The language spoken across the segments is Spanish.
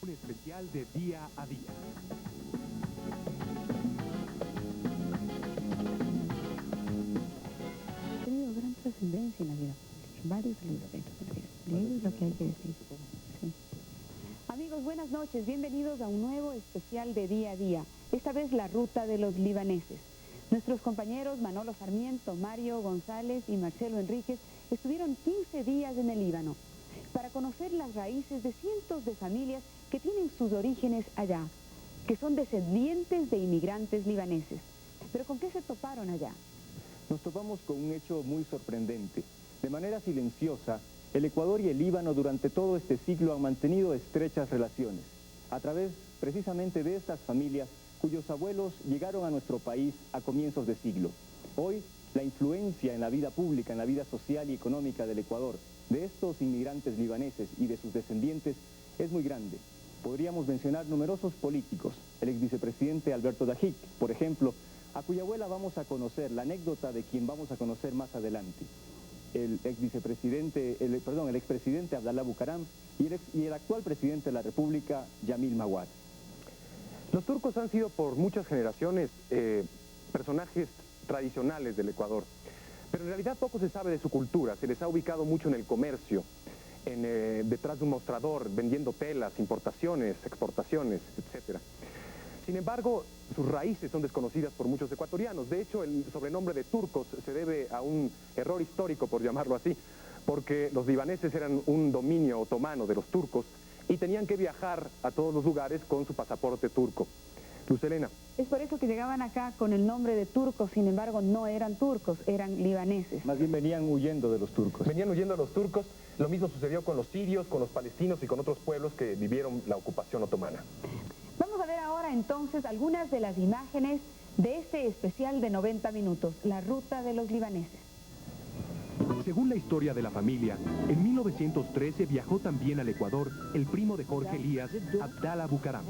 Un especial de Día a Día. Ha tenido gran trascendencia en la vida pública, en varios de los aspectos de la vida. De ello es lo que hay que decir. Sí. Amigos, buenas noches. Bienvenidos a un nuevo especial de Día a Día. Esta vez la ruta de los libaneses. Nuestros compañeros Manolo Sarmiento, Mario González y Marcelo Enríquez estuvieron 15 días en el Líbano para conocer las raíces de cientos de familias que tienen sus orígenes allá, que son descendientes de inmigrantes libaneses. ¿Pero con qué se toparon allá? Nos topamos con un hecho muy sorprendente. De manera silenciosa, el Ecuador y el Líbano durante todo este siglo han mantenido estrechas relaciones, a través precisamente de estas familias cuyos abuelos llegaron a nuestro país a comienzos de siglo. Hoy, la influencia en la vida pública, en la vida social y económica del Ecuador, de estos inmigrantes libaneses y de sus descendientes, es muy grande. Podríamos mencionar numerosos políticos, el exvicepresidente Alberto Dajic, por ejemplo, a cuya abuela vamos a conocer, la anécdota de quien vamos a conocer más adelante. El expresidente Abdalá Bucaram y el actual presidente de la República, Yamil Maguad. Los turcos han sido por muchas generaciones personajes tradicionales del Ecuador, pero en realidad poco se sabe de su cultura. Se les ha ubicado mucho en el comercio, detrás de un mostrador, vendiendo telas, importaciones, exportaciones, etc. Sin embargo, sus raíces son desconocidas por muchos ecuatorianos. De hecho, el sobrenombre de turcos se debe a un error histórico, por llamarlo así, porque los libaneses eran un dominio otomano de los turcos y tenían que viajar a todos los lugares con su pasaporte turco. Luz Helena. Es por eso que llegaban acá con el nombre de turcos, sin embargo no eran turcos, eran libaneses. Más bien venían huyendo de los turcos. Venían huyendo de los turcos. Lo mismo sucedió con los sirios, con los palestinos y con otros pueblos que vivieron la ocupación otomana. Vamos a ver ahora entonces algunas de las imágenes de este especial de 90 minutos, la ruta de los libaneses. Según la historia de la familia, en 1913 viajó también al Ecuador el primo de Jorge Elías, Abdalá Bucaram.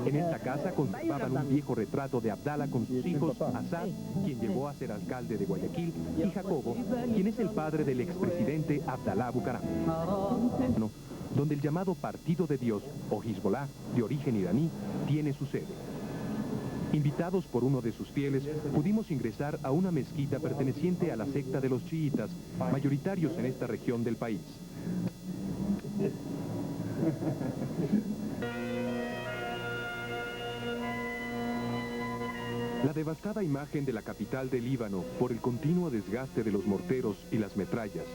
En esta casa conservaban un viejo retrato de Abdalá con sus hijos, Asad, quien llegó a ser alcalde de Guayaquil, y Jacobo, quien es el padre del expresidente Abdalá Bucaram. Donde el llamado Partido de Dios, o Hezbollah, de origen iraní, tiene su sede. Invitados por uno de sus fieles, pudimos ingresar a una mezquita perteneciente a la secta de los chiitas, mayoritarios en esta región del país. La devastada imagen de la capital del Líbano por el continuo desgaste de los morteros y las metrallas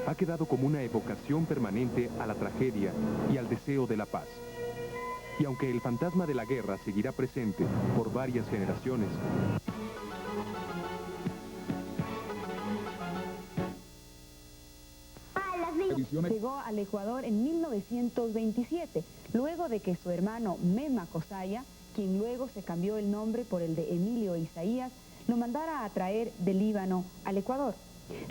ha quedado como una evocación permanente a la tragedia y al deseo de la paz. Y aunque el fantasma de la guerra seguirá presente por varias generaciones, llegó al Ecuador en 1927, luego de que su hermano Mema Cosaya, quien luego se cambió el nombre por el de Emilio Isaías, lo mandara a traer del Líbano al Ecuador.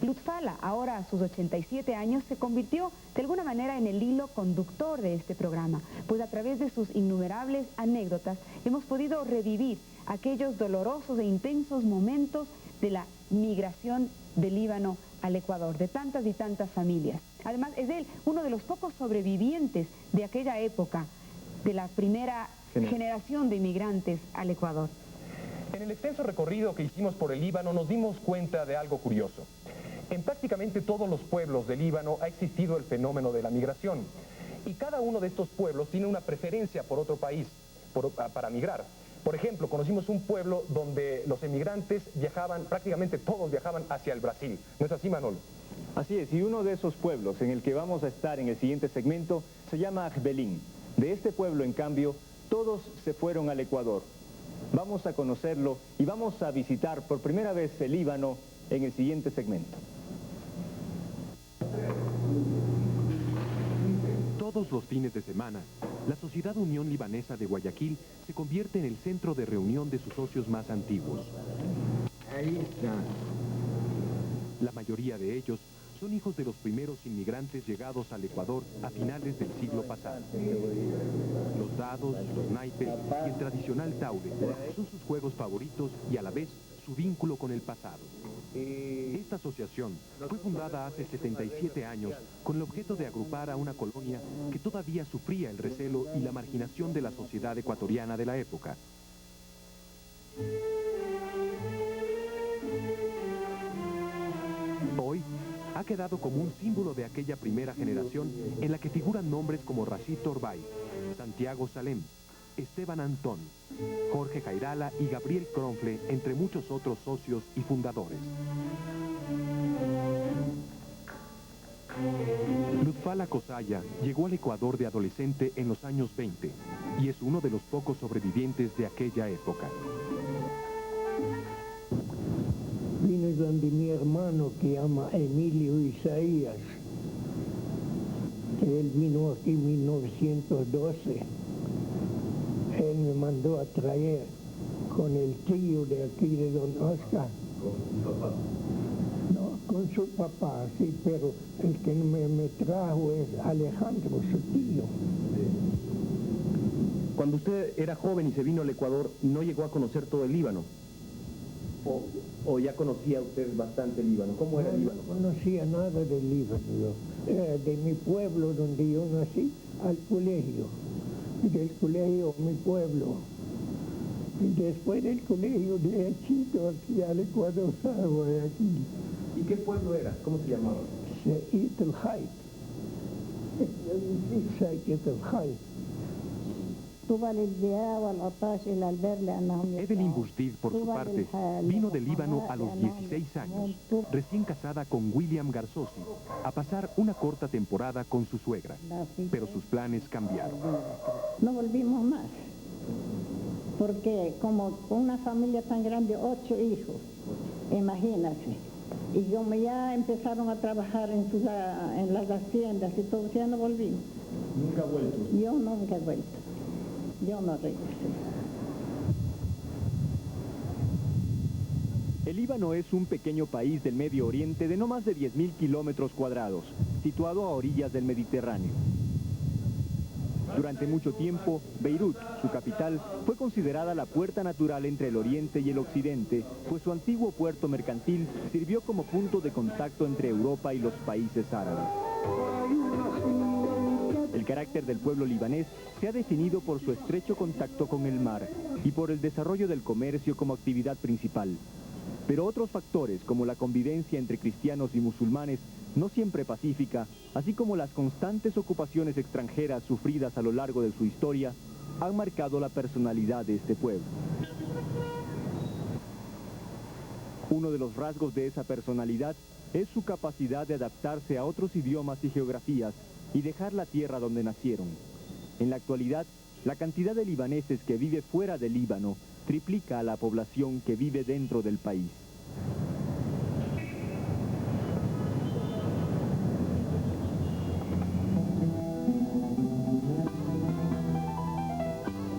Lutfala, ahora a sus 87 años, se convirtió de alguna manera en el hilo conductor de este programa, pues a través de sus innumerables anécdotas hemos podido revivir aquellos dolorosos e intensos momentos de la migración del Líbano al Ecuador, de tantas y tantas familias. Además, es él uno de los pocos sobrevivientes de aquella época, de la primera generación de inmigrantes al Ecuador. En el extenso recorrido que hicimos por el Líbano nos dimos cuenta de algo curioso. En prácticamente todos los pueblos del Líbano ha existido el fenómeno de la migración. Y cada uno de estos pueblos tiene una preferencia por otro país para migrar. Por ejemplo, conocimos un pueblo donde los emigrantes viajaban, prácticamente todos viajaban hacia el Brasil. ¿No es así, Manolo? Así es, y uno de esos pueblos en el que vamos a estar en el siguiente segmento se llama Ajbelín. De este pueblo, en cambio, todos se fueron al Ecuador. Vamos a conocerlo y vamos a visitar por primera vez el Líbano en el siguiente segmento. todos los fines de semana, la Sociedad Unión Libanesa de Guayaquil se convierte en el centro de reunión de sus socios más antiguos. Ahí está. La mayoría de ellos son hijos de los primeros inmigrantes llegados al Ecuador a finales del siglo pasado. Los dados, los naipes y el tradicional taure son sus juegos favoritos y a la vez su vínculo con el pasado. Esta Esta asociación fue fundada hace 77 años con el objeto de agrupar a una colonia que todavía sufría el recelo y la marginación de la sociedad ecuatoriana de la época. Hoy ha quedado como un símbolo de aquella primera generación en la que figuran nombres como Rashid Torbay, Santiago Salem, Esteban Antón, Jorge Jairala y Gabriel Cronfle, entre muchos otros socios y fundadores. Lutfala Cosaya llegó al Ecuador de adolescente en los años 20 y es uno de los pocos sobrevivientes de aquella época. Vine donde mi hermano que llama Emilio Isaías, que él vino aquí en 1912. Él me mandó a traer con el tío de aquí de don Oscar. ¿Con su papá? No, con su papá, sí, pero el que me trajo es Alejandro, su tío. Cuando usted era joven y se vino al Ecuador, ¿no llegó a conocer todo el Líbano? ¿O ya conocía usted bastante el Líbano? ¿Cómo era el Líbano? No conocía nada del Líbano. Era de mi pueblo donde yo nací al colegio. Del colegio a mi pueblo. Y después del colegio de Chito aquí al Ecuador, aquí. ¿Y qué pueblo era? ¿Cómo se llamaba? Said el Hayt. Said el Hayt. Evelyn Bushdid, por su parte, vino del Líbano a los 16 años, recién casada con William Garzosi, a pasar una corta temporada con su suegra. Pero sus planes cambiaron. No volvimos más, porque como una familia tan grande, 8 hijos, imagínate. Y como ya empezaron a trabajar en las haciendas y todo, ya no volvimos. ¿Nunca ha vuelto? Yo nunca he vuelto. Yo no regresé. El Líbano es un pequeño país del Medio Oriente de no más de 10.000 kilómetros cuadrados, situado a orillas del Mediterráneo. Durante mucho tiempo, Beirut, su capital, fue considerada la puerta natural entre el Oriente y el Occidente, pues su antiguo puerto mercantil sirvió como punto de contacto entre Europa y los países árabes. El carácter del pueblo libanés se ha definido por su estrecho contacto con el mar y por el desarrollo del comercio como actividad principal. Pero otros factores, como la convivencia entre cristianos y musulmanes, no siempre pacífica, así como las constantes ocupaciones extranjeras sufridas a lo largo de su historia, han marcado la personalidad de este pueblo. Uno de los rasgos de esa personalidad es su capacidad de adaptarse a otros idiomas y geografías y dejar la tierra donde nacieron. En la actualidad, la cantidad de libaneses que vive fuera del Líbano triplica a la población que vive dentro del país.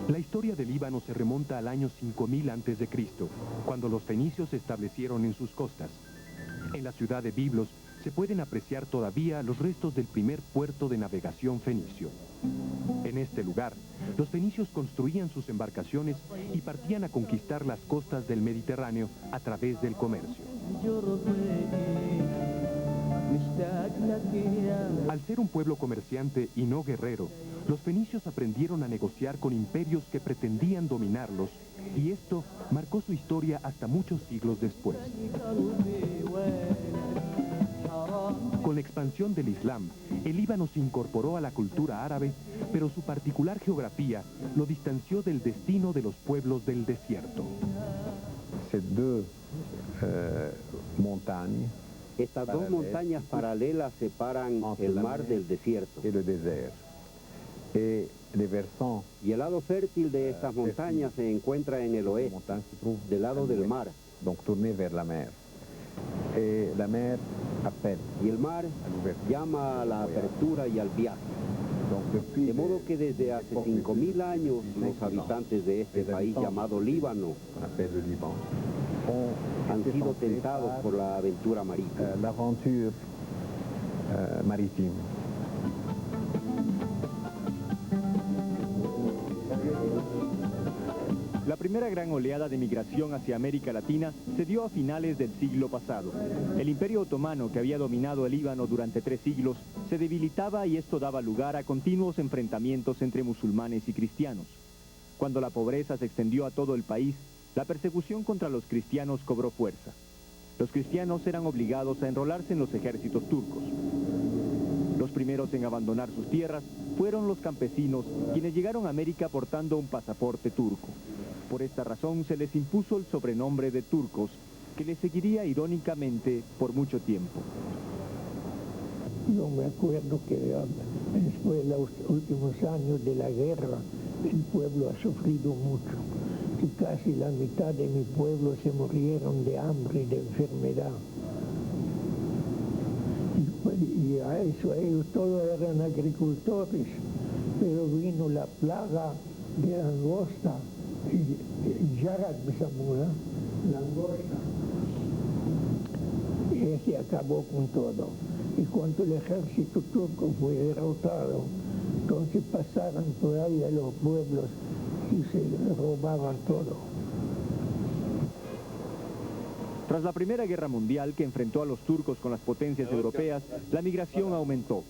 La historia del Líbano se remonta al año 5000 a.C., cuando los fenicios se establecieron en sus costas. En la ciudad de Biblos se pueden apreciar todavía los restos del primer puerto de navegación fenicio. En este lugar, los fenicios construían sus embarcaciones y partían a conquistar las costas del Mediterráneo a través del comercio. Al ser un pueblo comerciante y no guerrero, los fenicios aprendieron a negociar con imperios que pretendían dominarlos, y esto marcó su historia hasta muchos siglos después. Con la expansión del Islam, el Líbano se incorporó a la cultura árabe, pero su particular geografía lo distanció del destino de los pueblos del desierto. Estas dos montañas paralelas separan el mar del desierto. Y el lado fértil de estas montañas se encuentra en el oeste, del lado del mar. Y el mar llama a la apertura y al viaje. De modo que desde hace 5000 años los habitantes de este país llamado Líbano han sido tentados por la aventura marítima. La primera gran oleada de migración hacia América Latina se dio a finales del siglo pasado. El Imperio Otomano, que había dominado el Líbano durante 3 siglos, se debilitaba y esto daba lugar a continuos enfrentamientos entre musulmanes y cristianos. Cuando la pobreza se extendió a todo el país, la persecución contra los cristianos cobró fuerza. Los cristianos eran obligados a enrolarse en los ejércitos turcos. Los primeros en abandonar sus tierras fueron los campesinos, quienes llegaron a América portando un pasaporte turco. Por esta razón se les impuso el sobrenombre de turcos, que les seguiría irónicamente por mucho tiempo. Yo me acuerdo que después de los últimos años de la guerra, el pueblo ha sufrido mucho. Y casi la mitad de mi pueblo se murieron de hambre y de enfermedad. Y a eso ellos todos eran agricultores, pero vino la plaga de langosta, y langosta. Y ese acabó con todo. Y cuando el ejército turco fue derrotado, entonces pasaron por ahí a los pueblos y se robaban todo. Tras la Primera Guerra Mundial, que enfrentó a los turcos con las potencias europeas, la migración aumentó.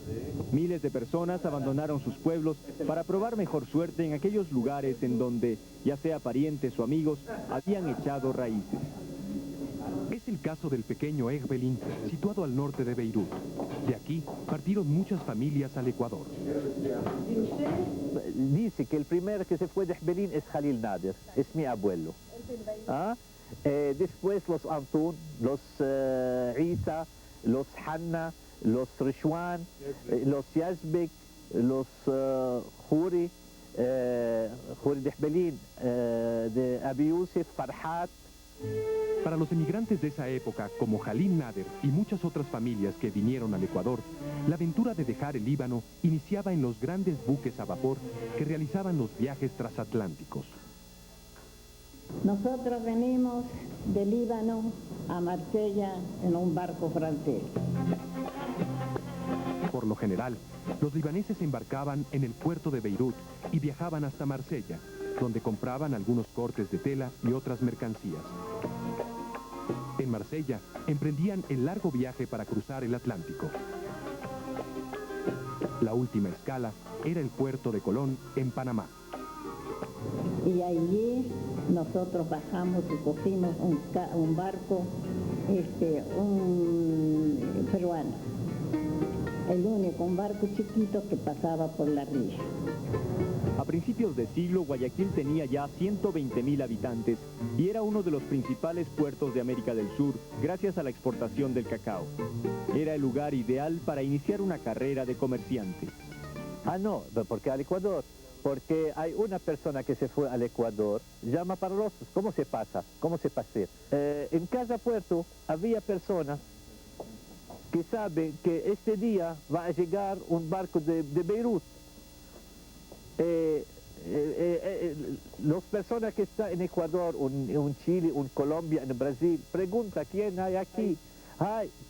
Miles de personas abandonaron sus pueblos para probar mejor suerte en aquellos lugares en donde, ya sea parientes o amigos, habían echado raíces. Es el caso del pequeño Egbelin, situado al norte de Beirut. De aquí partieron muchas familias al Ecuador. Dice que el primero que se fue de Egbelin es Khalil Nader, es mi abuelo. Después los Antun, los Isa, los Hanna, los Rishwan, los Yazbek, los Khuri de Egbelin, de Abi Yusuf, Farhat. Para los emigrantes de esa época, como Khalil Nader y muchas otras familias que vinieron al Ecuador, la aventura de dejar el Líbano iniciaba en los grandes buques a vapor que realizaban los viajes transatlánticos. Nosotros venimos del Líbano a Marsella en un barco francés. Por lo general, los libaneses embarcaban en el puerto de Beirut y viajaban hasta Marsella, donde compraban algunos cortes de tela y otras mercancías. En Marsella, emprendían el largo viaje para cruzar el Atlántico. La última escala era el puerto de Colón, en Panamá. Y allí nosotros bajamos y cogimos un barco, un peruano. El único, un barco chiquito que pasaba por la ría. A principios de siglo, Guayaquil tenía ya 120.000 habitantes y era uno de los principales puertos de América del Sur gracias a la exportación del cacao. Era el lugar ideal para iniciar una carrera de comerciante. No, porque al Ecuador, porque hay una persona que se fue al Ecuador, llama para los, ¿cómo se pasa? ¿Cómo se pasea? En cada puerto había personas que saben que este día va a llegar un barco de Beirut. Las personas que están en Ecuador, en Chile, en Colombia, en Brasil, preguntan quién hay aquí.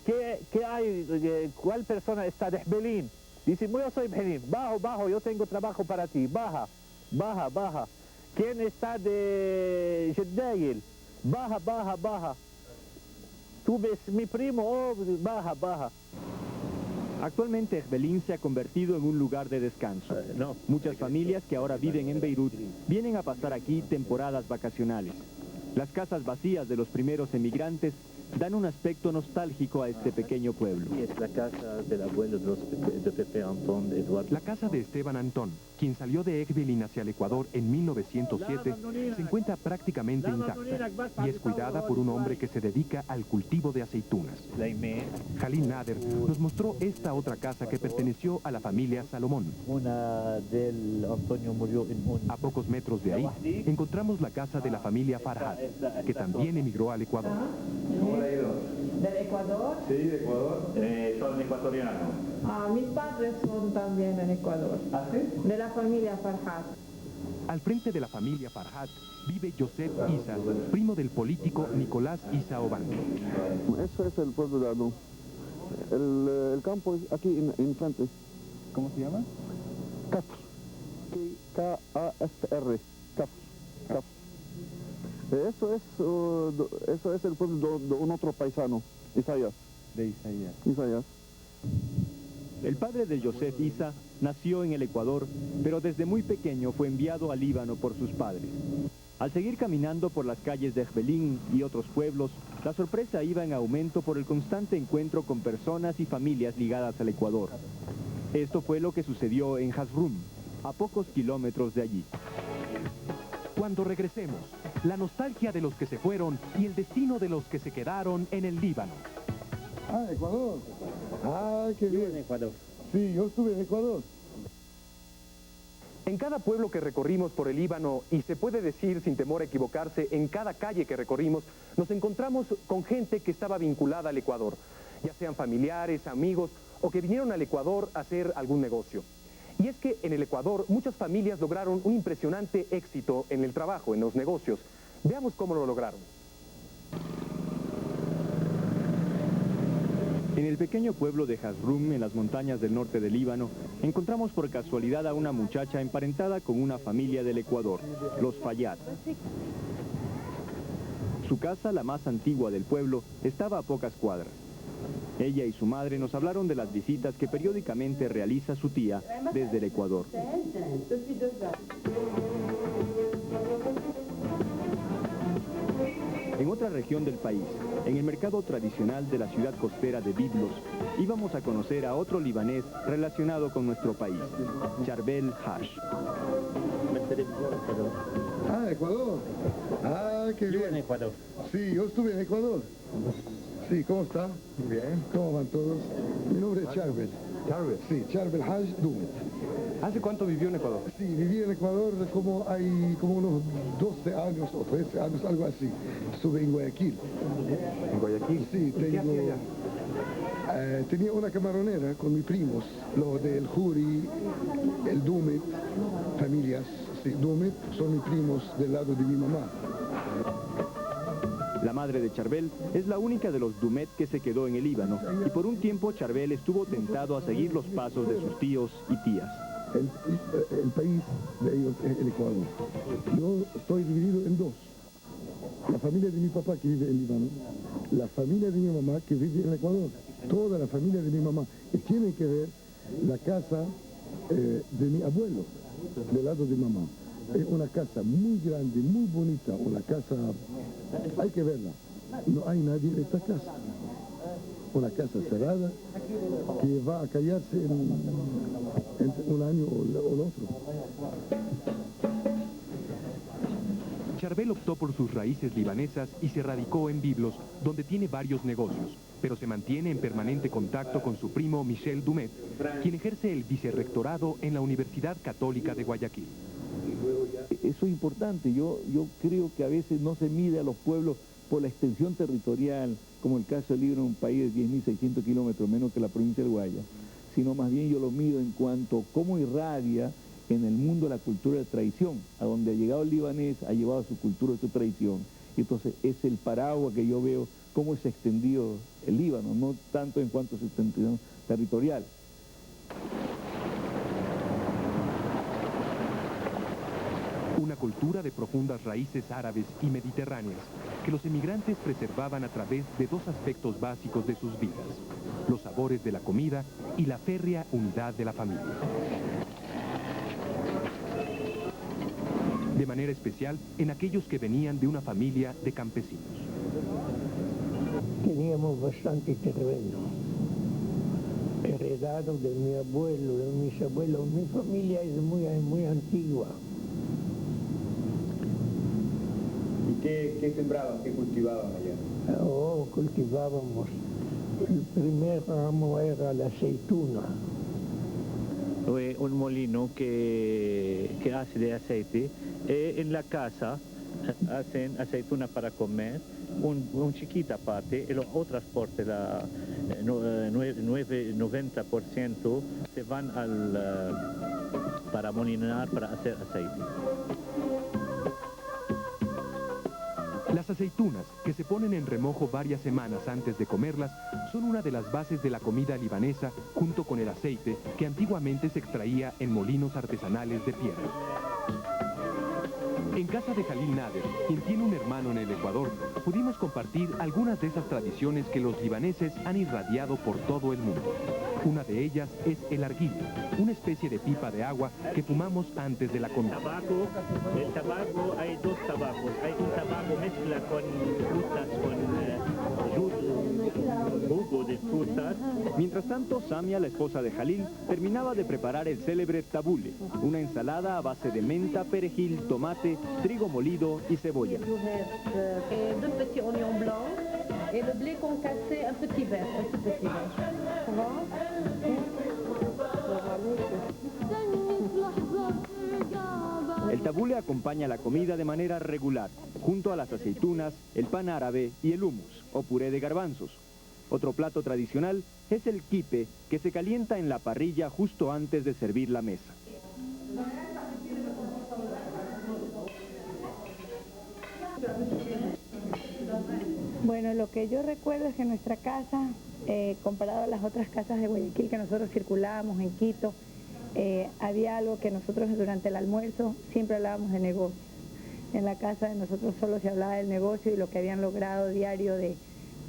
¿Qué hay? ¿Cuál persona está de Egbelin? Dice, yo soy Egbelin, bajo, yo tengo trabajo para ti, baja. ¿Quién está de Jeddail? Baja. Tú ves mi primo, baja. Actualmente Egbelin se ha convertido en un lugar de descanso. Muchas familias que ahora viven en Beirut vienen a pasar aquí temporadas vacacionales. Las casas vacías de los primeros emigrantes dan un aspecto nostálgico a este pequeño pueblo. Es la casa del abuelo de Pepe Antón, Eduardo. La casa de Esteban Antón, quien salió de Egbelin hacia el Ecuador en 1907, se encuentra prácticamente intacta y es cuidada por un hombre que se dedica al cultivo de aceitunas. Khalil Nader nos mostró esta otra casa que perteneció a la familia Salomón. Una del Antonio murió en un... A pocos metros de ahí encontramos la casa de la familia Farhat, que también emigró al Ecuador. ¿Del Ecuador? Sí, de Ecuador. Son ecuatorianos. Mis padres son también en Ecuador. ¿Ah, sí? De la familia Farhat. Al frente de la familia Farhat vive Joseph Isa, primo del político Nicolás Isa Obando. Eso es el pueblo de Adú. El campo es aquí en frente. ¿Cómo se llama? Kafr. K-A-F-R. Kafr. Eso es el pueblo de un otro paisano, Isaías. De Isaías. Isaías. El padre de Joseph Issa nació en el Ecuador, pero desde muy pequeño fue enviado al Líbano por sus padres. Al seguir caminando por las calles de Jbelin y otros pueblos, la sorpresa iba en aumento por el constante encuentro con personas y familias ligadas al Ecuador. Esto fue lo que sucedió en Hazrum, a pocos kilómetros de allí. Cuando regresemos, la nostalgia de los que se fueron y el destino de los que se quedaron en el Líbano. Ah, Ecuador. Ah, qué bien. en Ecuador. Sí, yo estuve en Ecuador. En cada pueblo que recorrimos por el Líbano, y se puede decir sin temor a equivocarse, en cada calle que recorrimos, nos encontramos con gente que estaba vinculada al Ecuador, ya sean familiares, amigos, o que vinieron al Ecuador a hacer algún negocio. Y es que en el Ecuador muchas familias lograron un impresionante éxito en el trabajo, en los negocios. Veamos cómo lo lograron. En el pequeño pueblo de Hazrum, en las montañas del norte del Líbano, encontramos por casualidad a una muchacha emparentada con una familia del Ecuador, los Fayad. Su casa, la más antigua del pueblo, estaba a pocas cuadras. Ella y su madre nos hablaron de las visitas que periódicamente realiza su tía desde el Ecuador. En otra región del país, en el mercado tradicional de la ciudad costera de Biblos, íbamos a conocer a otro libanés relacionado con nuestro país, Charbel Hash. Ah, Ecuador. Ah, qué bien. en Ecuador. Sí, yo estuve en Ecuador. Sí, ¿cómo está? Bien. ¿Cómo van todos? Mi nombre es Charbel. Charbel. Sí, Charbel Haj Dumet. ¿Hace cuánto vivió en Ecuador? Sí, viví en Ecuador como unos 12 años o 13 años, algo así. Estuve en Guayaquil. ¿En Guayaquil? Sí, ¿Qué hacía allá? Tenía una camaronera con mis primos, los del Juri, el Dumet, familias. Sí, Dumet son mis primos del lado de mi mamá. La madre de Charbel es la única de los Dumet que se quedó en el Líbano, y por un tiempo Charbel estuvo tentado a seguir los pasos de sus tíos y tías. El país de ellos es el Ecuador. Yo estoy dividido en dos. La familia de mi papá que vive en Líbano, la familia de mi mamá que vive en Ecuador, toda la familia de mi mamá. Y tiene que ver la casa de mi abuelo, del lado de mamá. Es una casa muy grande, muy bonita, una casa, hay que verla. No hay nadie en esta casa. Una casa cerrada que va a callarse en un año o el otro. Charbel optó por sus raíces libanesas y se radicó en Biblos, donde tiene varios negocios, pero se mantiene en permanente contacto con su primo Michel Dumet, quien ejerce el vicerrectorado en la Universidad Católica de Guayaquil. Eso es importante. Yo creo que a veces no se mide a los pueblos por la extensión territorial, como el caso del Líbano, un país de 10.600 kilómetros, menos que la provincia del Guaya, sino más bien yo lo mido en cuanto a cómo irradia en el mundo la cultura de tradición. A donde ha llegado el libanés, ha llevado su cultura y su tradición. Y entonces es el paraguas que yo veo cómo se ha extendido el Líbano, no tanto en cuanto a su extensión territorial. Una cultura de profundas raíces árabes y mediterráneas que los emigrantes preservaban a través de dos aspectos básicos de sus vidas, los sabores de la comida y la férrea unidad de la familia. De manera especial en aquellos que venían de una familia de campesinos. Teníamos bastante terreno, heredado de mi abuelo, de mis abuelos. Mi familia es muy antigua. ¿Y qué sembraban, qué cultivaban allá? Oh, cultivábamos. El primer ramo era la aceituna. Un molino que hace de aceite. En la casa hacen aceituna para comer, un chiquita parte, y la otra parte, 90% se van para molinar, para hacer aceite. Las aceitunas, que se ponen en remojo varias semanas antes de comerlas, son una de las bases de la comida libanesa, junto con el aceite, que antiguamente se extraía en molinos artesanales de piedra. En casa de Jalil Nader, quien tiene un hermano en el Ecuador, pudimos compartir algunas de esas tradiciones que los libaneses han irradiado por todo el mundo. Una de ellas es el arguile, una especie de pipa de agua que fumamos antes de la comida. El tabaco, hay dos tabacos. Hay un tabaco mezcla con frutas, con jugo de frutas. Mientras tanto, Samia, la esposa de Jalil, terminaba de preparar el célebre tabule, una ensalada a base de menta, perejil, tomate, trigo molido y cebolla. Deux petits oignons blancs et le blé concassé, un petit verre, un tout petit verre. El tabule acompaña la comida de manera regular, junto a las aceitunas, el pan árabe y el hummus, o puré de garbanzos. Otro plato tradicional es el quipe, que se calienta en la parrilla justo antes de servir la mesa. Bueno, lo que yo recuerdo es que en nuestra casa, comparado a las otras casas de Guayaquil que nosotros circulábamos en Quito, había algo que nosotros durante el almuerzo siempre hablábamos de negocios. En la casa de nosotros solo se hablaba del negocio y lo que habían logrado diario,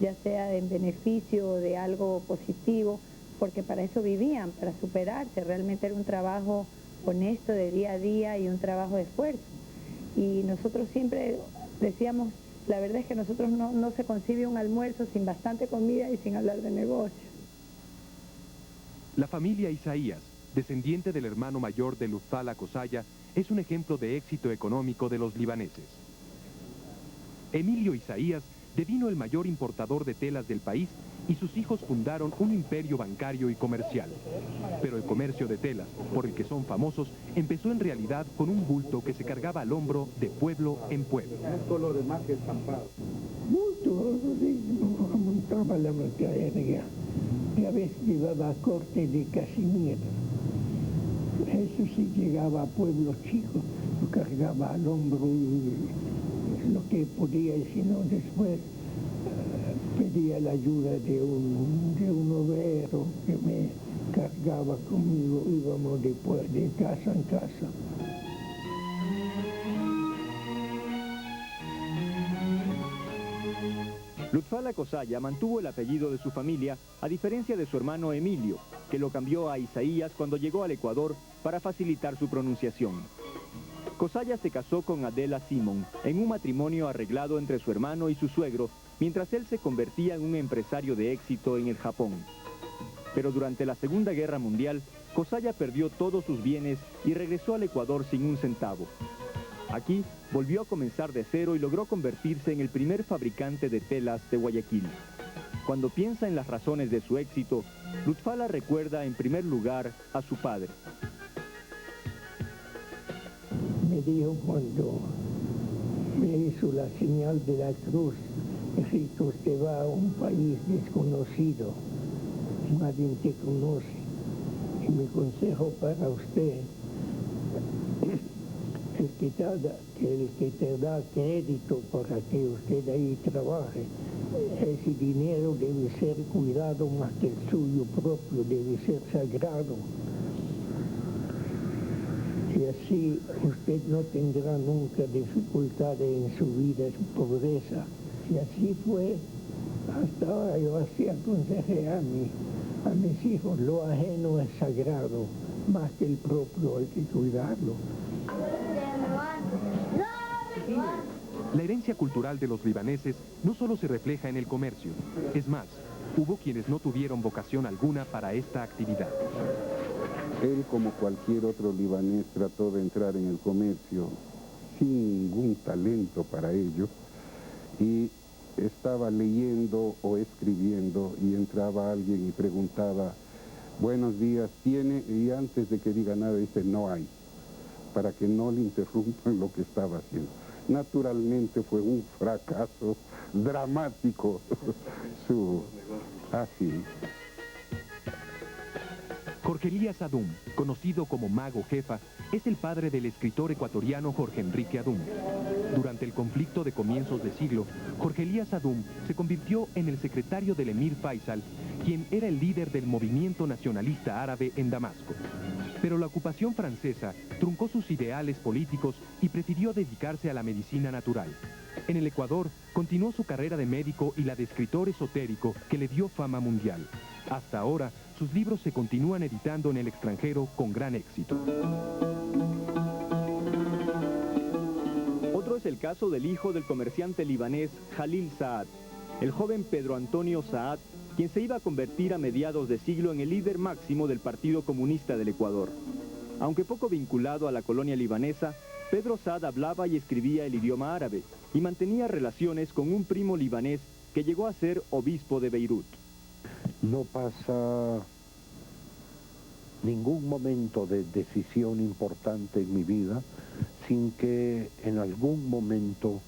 ya sea de beneficio o de algo positivo, porque para eso vivían, para superarse. Realmente era un trabajo honesto de día a día y un trabajo de esfuerzo. Y nosotros siempre decíamos, la verdad es que nosotros no se concibe un almuerzo sin bastante comida y sin hablar de negocios. La familia Isaías, descendiente del hermano mayor de Lutfala Kosaya, es un ejemplo de éxito económico de los libaneses. Emilio Isaías devino el mayor importador de telas del país y sus hijos fundaron un imperio bancario y comercial. Pero el comercio de telas, por el que son famosos, empezó en realidad con un bulto que se cargaba al hombro de pueblo en pueblo. Bulto, montaba la mercadería y a veces llevaba corte de casimir. Eso sí llegaba a pueblos chicos, lo cargaba al hombro y lo que podía, y si no después pedía la ayuda de un obrero que me cargaba conmigo, íbamos de casa en casa. Lutfala Kosaya mantuvo el apellido de su familia, a diferencia de su hermano Emilio, que lo cambió a Isaías cuando llegó al Ecuador para facilitar su pronunciación. Kosaya se casó con Adela Simon en un matrimonio arreglado entre su hermano y su suegro, mientras él se convertía en un empresario de éxito en el Japón. Pero durante la Segunda Guerra Mundial, Kosaya perdió todos sus bienes y regresó al Ecuador sin un centavo. Aquí volvió a comenzar de cero y logró convertirse en el primer fabricante de telas de Guayaquil. Cuando piensa en las razones de su éxito, Lutfala recuerda en primer lugar a su padre. Me dijo cuando me hizo la señal de la cruz, Egipto, usted va a un país desconocido, nadie te conoce, y mi consejo para usted, el que te da crédito para que usted ahí trabaje, ese dinero debe ser cuidado más que el suyo propio, debe ser sagrado. Y así usted no tendrá nunca dificultades en su vida, en su pobreza. Y así fue hasta ahora. Yo así aconsejé a mis hijos, lo ajeno es sagrado, más que el propio hay que cuidarlo. La herencia cultural de los libaneses no solo se refleja en el comercio, es más, hubo quienes no tuvieron vocación alguna para esta actividad. Él, como cualquier otro libanés, trató de entrar en el comercio sin ningún talento para ello, y estaba leyendo o escribiendo y entraba alguien y preguntaba, buenos días, ¿tiene? Y antes de que diga nada dice, no hay, para que no le interrumpan lo que estaba haciendo. Naturalmente fue un fracaso dramático así. Jorge Elías Adum, conocido como Mago Jefa, es el padre del escritor ecuatoriano Jorge Enrique Adum. Durante el conflicto de comienzos de siglo, Jorge Elías Adum se convirtió en el secretario del emir Faisal, quien era el líder del movimiento nacionalista árabe en Damasco. Pero la ocupación francesa truncó sus ideales políticos y prefirió dedicarse a la medicina natural. En el Ecuador, continuó su carrera de médico y la de escritor esotérico que le dio fama mundial. Hasta ahora, sus libros se continúan editando en el extranjero con gran éxito. Otro es el caso del hijo del comerciante libanés Jalil Saad, el joven Pedro Antonio Saad, quien se iba a convertir a mediados de siglo en el líder máximo del Partido Comunista del Ecuador. Aunque poco vinculado a la colonia libanesa, Pedro Saad hablaba y escribía el idioma árabe y mantenía relaciones con un primo libanés que llegó a ser obispo de Beirut. No pasa ningún momento de decisión importante en mi vida sin que en algún momento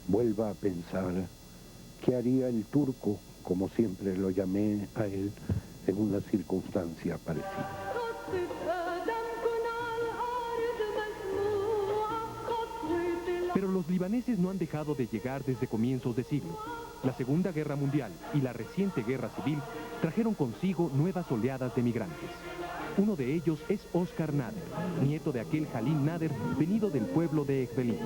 vuelva a pensar qué haría el turco, como siempre lo llamé a él, en una circunstancia parecida. Pero los libaneses no han dejado de llegar desde comienzos de siglo. La Segunda Guerra Mundial y la reciente Guerra Civil trajeron consigo nuevas oleadas de migrantes. Uno de ellos es Oscar Nader, nieto de aquel Jalil Nader venido del pueblo de Ecbelín.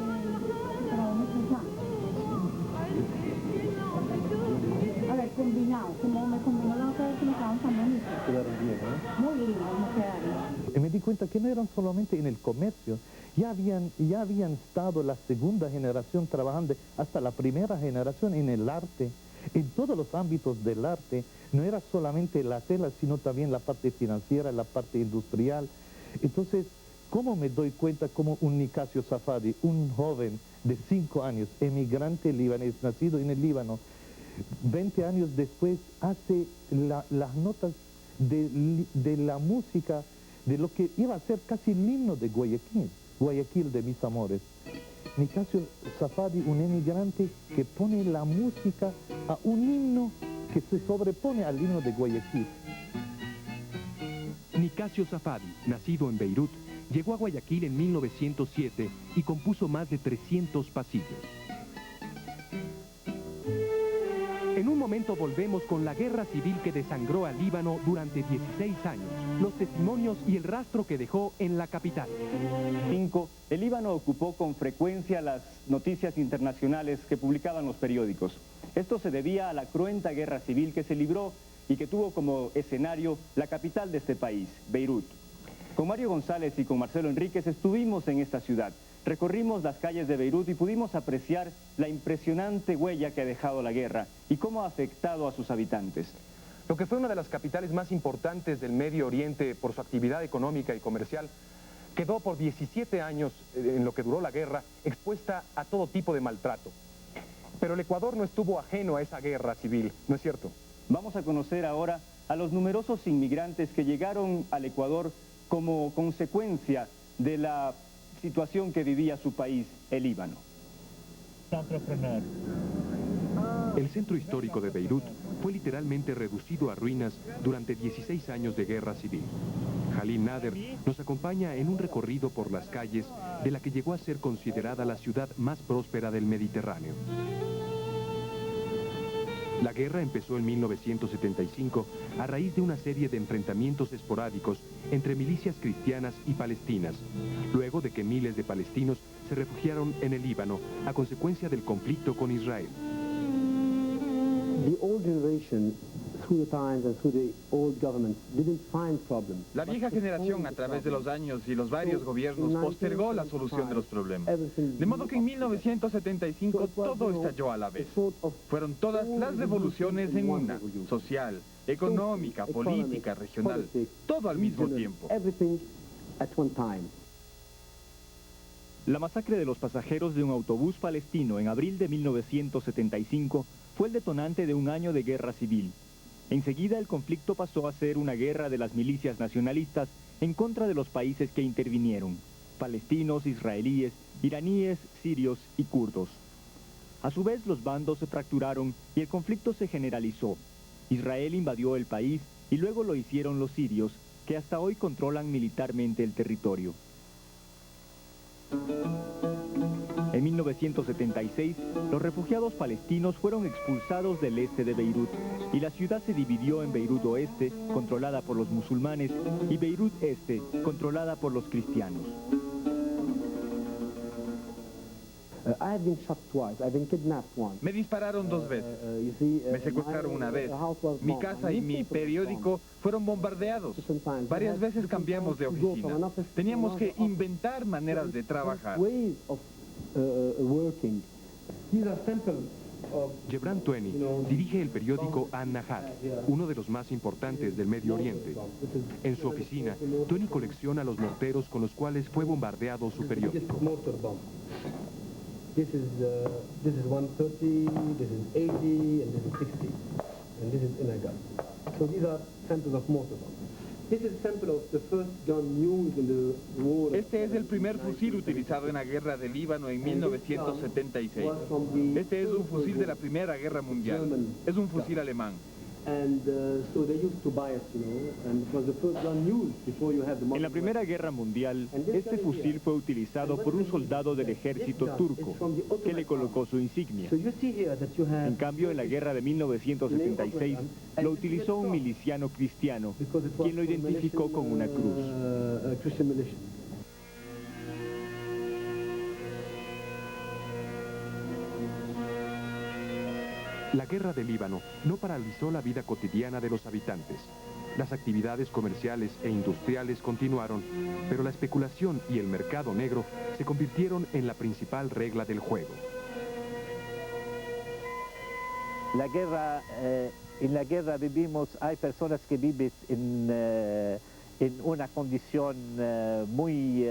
A ver, combinado, como me combinó la otra vez que me quedaron tan bonitos. Quedaron bien, ¿no? Muy lindo, me quedaron. Me di cuenta que no eran solamente en el comercio, ya habían estado la segunda generación trabajando, hasta la primera generación en el arte, en todos los ámbitos del arte. No era solamente la tela, sino también la parte financiera, la parte industrial. Entonces, ¿cómo me doy cuenta como un Nicasio Safadi, un joven de 5 años, emigrante libanés, nacido en el Líbano, 20 años después hace las notas de la música, de lo que iba a ser casi el himno de Guayaquil, Guayaquil de mis amores? Nicasio Safadi, un emigrante que pone la música a un himno que se sobrepone al himno de Guayaquil. Nicasio Safadi, nacido en Beirut, llegó a Guayaquil en 1907 y compuso más de 300 pasillos. En un momento volvemos con la guerra civil que desangró al Líbano durante 16 años, los testimonios y el rastro que dejó en la capital. 5. El Líbano ocupó con frecuencia las noticias internacionales que publicaban los periódicos. Esto se debía a la cruenta guerra civil que se libró y que tuvo como escenario la capital de este país, Beirut. Con Mario González y con Marcelo Enríquez estuvimos en esta ciudad. Recorrimos las calles de Beirut y pudimos apreciar la impresionante huella que ha dejado la guerra y cómo ha afectado a sus habitantes. Lo que fue una de las capitales más importantes del Medio Oriente por su actividad económica y comercial, quedó por 17 años, en lo que duró la guerra, expuesta a todo tipo de maltrato. Pero el Ecuador no estuvo ajeno a esa guerra civil, ¿no es cierto? Vamos a conocer ahora a los numerosos inmigrantes que llegaron al Ecuador como consecuencia de la situación que vivía su país, el Líbano. El centro histórico de Beirut fue literalmente reducido a ruinas durante 16 años de guerra civil. Jalil Nader nos acompaña en un recorrido por las calles de la que llegó a ser considerada la ciudad más próspera del Mediterráneo. La guerra empezó en 1975 a raíz de una serie de enfrentamientos esporádicos entre milicias cristianas y palestinas, luego de que miles de palestinos se refugiaron en el Líbano a consecuencia del conflicto con Israel. La vieja generación, a través de los años y los varios gobiernos, postergó la solución de los problemas. De modo que en 1975 todo estalló a la vez. Fueron todas las revoluciones en una: social, económica, política, regional, todo al mismo tiempo. La masacre de los pasajeros de un autobús palestino en abril de 1975 fue el detonante de un año de guerra civil. Enseguida el conflicto pasó a ser una guerra de las milicias nacionalistas en contra de los países que intervinieron: palestinos, israelíes, iraníes, sirios y kurdos. A su vez los bandos se fracturaron y el conflicto se generalizó. Israel invadió el país y luego lo hicieron los sirios, que hasta hoy controlan militarmente el territorio. En 1976, los refugiados palestinos fueron expulsados del este de Beirut y la ciudad se dividió en Beirut Oeste, controlada por los musulmanes, y Beirut Este, controlada por los cristianos. Me dispararon 2 veces. Me secuestraron una vez. Mi casa y mi periódico fueron bombardeados. Varias veces cambiamos de oficina. Teníamos que inventar maneras de trabajar. Gebran Tueni dirige el periódico An-Nahar, uno de los más importantes del Medio Oriente. En su oficina, Tueni colecciona los morteros con los cuales fue bombardeado su periódico. This is 130, this is 80, and this is 60. And this is Inaga. So these are samples of mortar bombs. This is a sample of the first gun used in the war. Este es el primer fusil utilizado en la guerra del Líbano en 1976. Este es un fusil de la Primera Guerra Mundial. Es un fusil alemán. And so they used to buy it, and it was the first gun used before you have the En la Primera Guerra Mundial, este fusil fue utilizado por un soldado del ejército turco, que le colocó su insignia. En cambio, en la guerra de 1976, lo utilizó un miliciano cristiano, quien lo identificó con una cruz. La guerra del Líbano no paralizó la vida cotidiana de los habitantes. Las actividades comerciales e industriales continuaron, pero la especulación y el mercado negro se convirtieron en la principal regla del juego. En la guerra hay personas que viven en una condición muy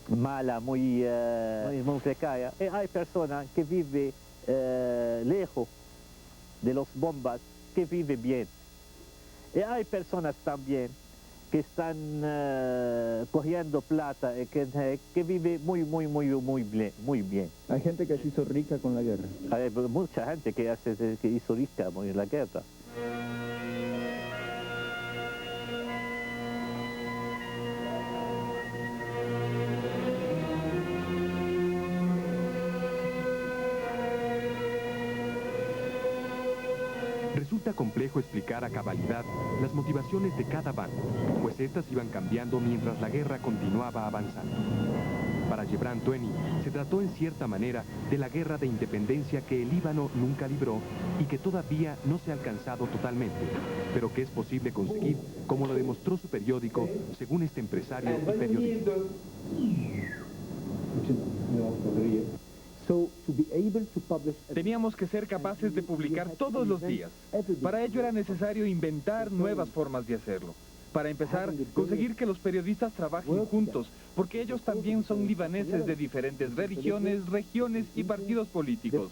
mala, muy precaria. Y hay personas que viven lejos de las bombas, que vive bien. Y hay personas también que están cogiendo plata y que vive muy bien. Hay gente que se hizo rica con la guerra. Hay mucha gente que hizo rica en la guerra. Resulta complejo explicar a cabalidad las motivaciones de cada bando, pues estas iban cambiando mientras la guerra continuaba avanzando. Para Gebran Tueni, se trató en cierta manera de la guerra de independencia que el Líbano nunca libró y que todavía no se ha alcanzado totalmente, pero que es posible conseguir, como lo demostró su periódico, según este empresario y periodista. Teníamos que ser capaces de publicar todos los días. Para ello era necesario inventar nuevas formas de hacerlo. Para empezar, conseguir que los periodistas trabajen juntos, porque ellos también son libaneses de diferentes religiones, regiones y partidos políticos.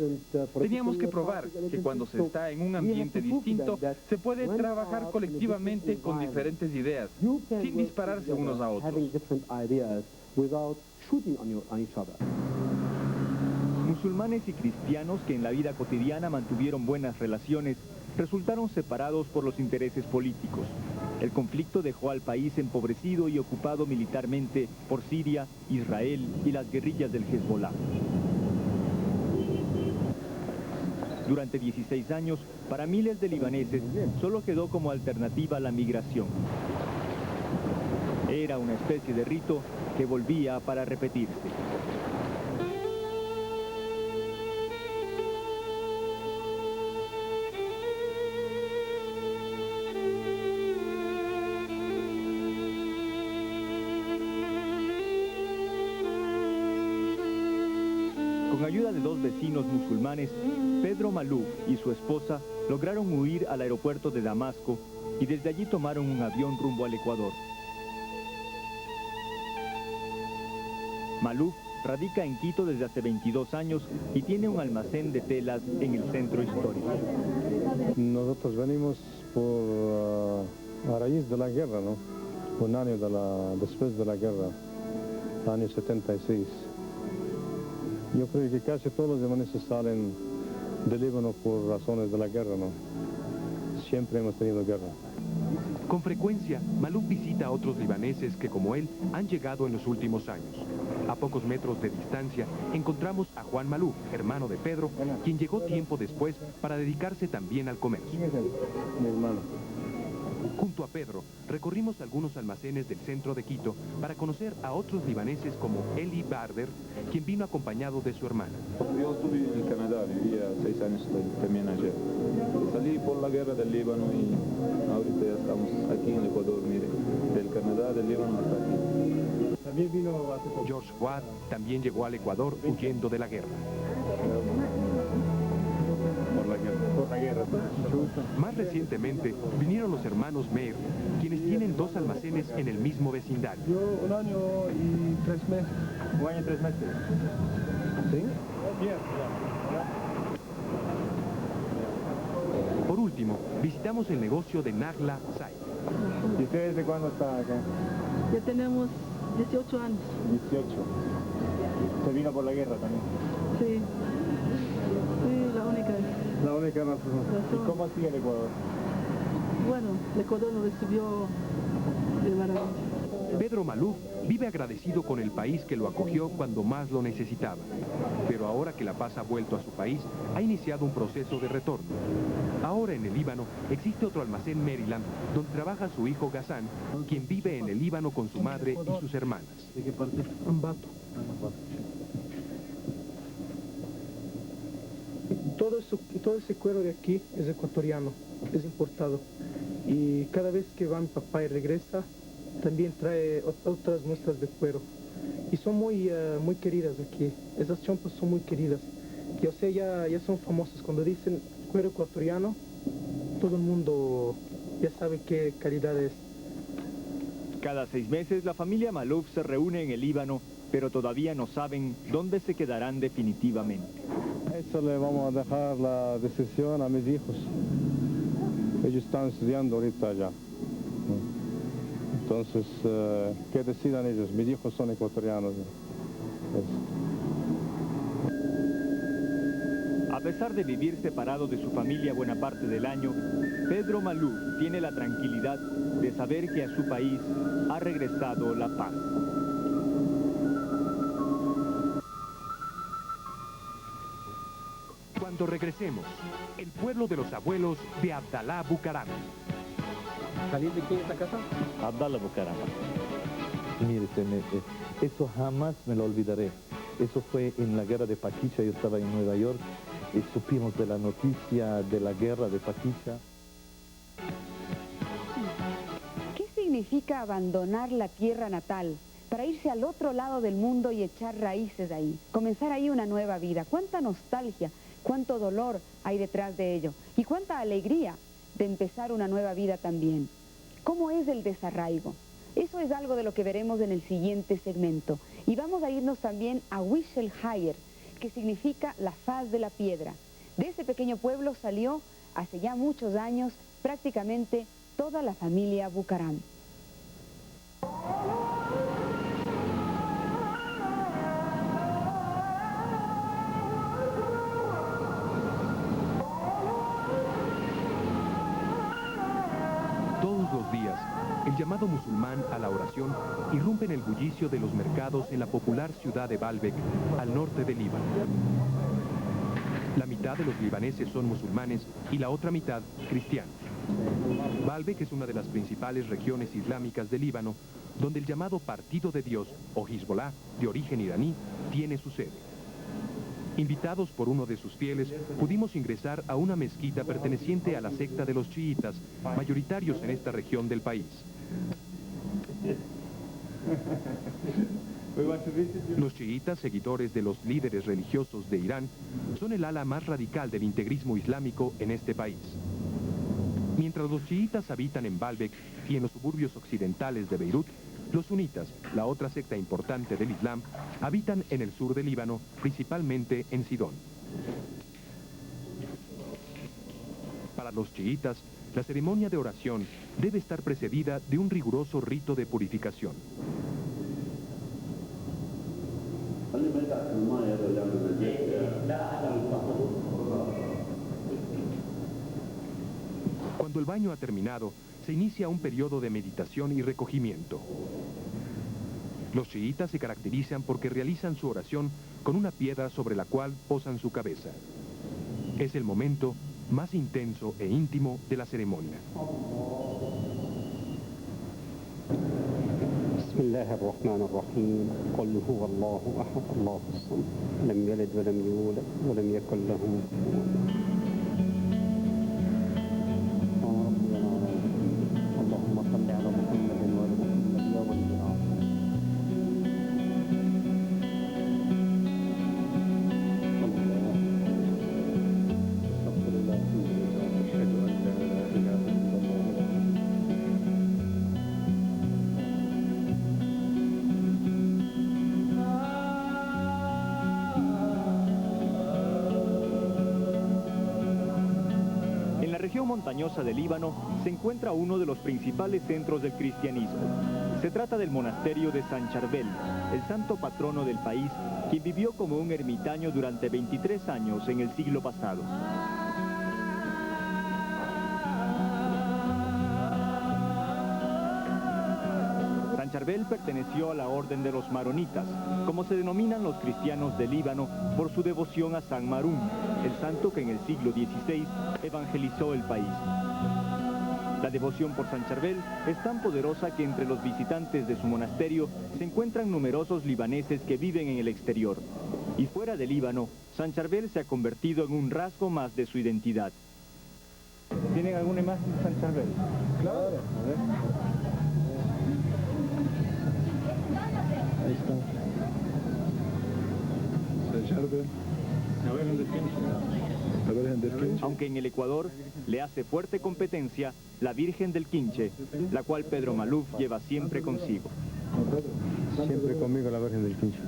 Teníamos que probar que cuando se está en un ambiente distinto, se puede trabajar colectivamente con diferentes ideas, sin dispararse unos a otros. Musulmanes y cristianos que en la vida cotidiana mantuvieron buenas relaciones, resultaron separados por los intereses políticos. El conflicto dejó al país empobrecido y ocupado militarmente por Siria, Israel y las guerrillas del Hezbollah. Durante 16 años, para miles de libaneses, solo quedó como alternativa la migración. Era una especie de rito que volvía para repetirse. Con ayuda de dos vecinos musulmanes, Pedro Malouf y su esposa lograron huir al aeropuerto de Damasco y desde allí tomaron un avión rumbo al Ecuador. Malouf radica en Quito desde hace 22 años y tiene un almacén de telas en el centro histórico. Nosotros venimos a raíz de la guerra, ¿no? Un año después de la guerra, año 76. Yo creo que casi todos los libaneses salen del Líbano por razones de la guerra, ¿no? Siempre hemos tenido guerra. Con frecuencia, Malouf visita a otros libaneses que, como él, han llegado en los últimos años. A pocos metros de distancia, encontramos a Juan Malouf, hermano de Pedro, quien llegó tiempo después para dedicarse también al comercio. Mi hermano. Junto a Pedro, recorrimos algunos almacenes del centro de Quito para conocer a otros libaneses como Eli Barder, quien vino acompañado de su hermana. Yo estuve en Canadá, vivía 6 años también allá. Salí por la guerra del Líbano y ahorita ya estamos aquí en Ecuador, mire, del Canadá, del Líbano hasta aquí. También vino hace poco. George Watt también llegó al Ecuador huyendo de la guerra. Por la guerra. Más recientemente vinieron los hermanos Meir, quienes tienen 2 almacenes en el mismo vecindario. Yo 1 año y 3 meses. 1 año y 3 meses. ¿Sí? Bien. Por último, visitamos el negocio de Nagla Said. ¿Y usted desde cuándo está acá? Ya tenemos 18 años. 18. ¿Se vino por la guerra también? Sí. Sí, la única. La única razón. ¿Y cómo sigue el Ecuador? Bueno, el Ecuador nos recibió de maravilla. Pedro Maluf vive agradecido con el país que lo acogió cuando más lo necesitaba. Pero ahora que La Paz ha vuelto a su país, ha iniciado un proceso de retorno. Ahora en el Líbano existe otro almacén Maryland donde trabaja su hijo Ghassan, quien vive en el Líbano con su madre y sus hermanas. ¿De qué parte? Ambato. Todo ese cuero de aquí es ecuatoriano, es importado. Y cada vez que va mi papá y regresa, también trae otras muestras de cuero. Y son muy queridas aquí. Esas chompas son muy queridas. Yo sé, ya son famosas. Cuando dicen cuero ecuatoriano, todo el mundo ya sabe qué calidad es. Cada 6 meses la familia Maluf se reúne en el Líbano, pero todavía no saben dónde se quedarán definitivamente. Eso le vamos a dejar la decisión a mis hijos. Ellos están estudiando ahorita allá. Entonces, que decidan ellos. Mis hijos son ecuatorianos. A pesar de vivir separado de su familia buena parte del año, Pedro Maluf tiene la tranquilidad de saber que a su país ha regresado la paz. Cuando regresemos, el pueblo de los abuelos de Abdalá Bucaram. ¿Salir de quién esta casa? Abdalá Bucaram. Mire, eso jamás me lo olvidaré. Eso fue en la guerra de Paquicha, yo estaba en Nueva York y supimos de la noticia de la guerra de Paquicha. ¿Qué significa abandonar la tierra natal para irse al otro lado del mundo y echar raíces ahí? Comenzar ahí una nueva vida. ¿Cuánta nostalgia, cuánto dolor hay detrás de ello? Y cuánta alegría de empezar una nueva vida también. ¿Cómo es el desarraigo? Eso es algo de lo que veremos en el siguiente segmento. Y vamos a irnos también a Wishel Hayer, que significa la faz de la piedra. De ese pequeño pueblo salió, hace ya muchos años, prácticamente toda la familia Bucaram. Todos los días, el llamado musulmán a la oración irrumpe en el bullicio de los mercados en la popular ciudad de Baalbek, al norte del Líbano. La mitad de los libaneses son musulmanes y la otra mitad cristianos. Baalbek es una de las principales regiones islámicas del Líbano, donde el llamado Partido de Dios, o Hezbollah, de origen iraní, tiene su sede. Invitados por uno de sus fieles, pudimos ingresar a una mezquita perteneciente a la secta de los chiitas, mayoritarios en esta región del país. Los chiitas, seguidores de los líderes religiosos de Irán, son el ala más radical del integrismo islámico en este país. Mientras los chiitas habitan en Baalbek y en los suburbios occidentales de Beirut, los sunitas, la otra secta importante del Islam, habitan en el sur del Líbano, principalmente en Sidón. Para los chiitas, la ceremonia de oración debe estar precedida de un riguroso rito de purificación. Cuando el baño ha terminado, se inicia un periodo de meditación y recogimiento. Los chiitas se caracterizan porque realizan su oración con una piedra sobre la cual posan su cabeza. Es el momento más intenso e íntimo de la ceremonia. بسم الله الرحمن الرحيم قل هو الله أحد الله الصمد لم يلد ولم يولد ولم يكن له اللهم صل على محمد وعلى محمد يا ولي العظيم. En la región montañosa del Líbano se encuentra uno de los principales centros del cristianismo. Se trata del monasterio de San Charbel, el santo patrono del país, quien vivió como un ermitaño durante 23 años en el siglo pasado. San Charbel perteneció a la orden de los maronitas, como se denominan los cristianos del Líbano por su devoción a San Marún, el santo que en el siglo XVI evangelizó el país. La devoción por San Charbel es tan poderosa que entre los visitantes de su monasterio se encuentran numerosos libaneses que viven en el exterior. Y fuera del Líbano, San Charbel se ha convertido en un rasgo más de su identidad. ¿Tienen alguna imagen de San Charbel? Claro. A ver. Ahí está. San Charbel. Aunque en el Ecuador le hace fuerte competencia la Virgen del Quinche, la cual Pedro Maluf lleva siempre consigo. Siempre conmigo la Virgen del Quinche.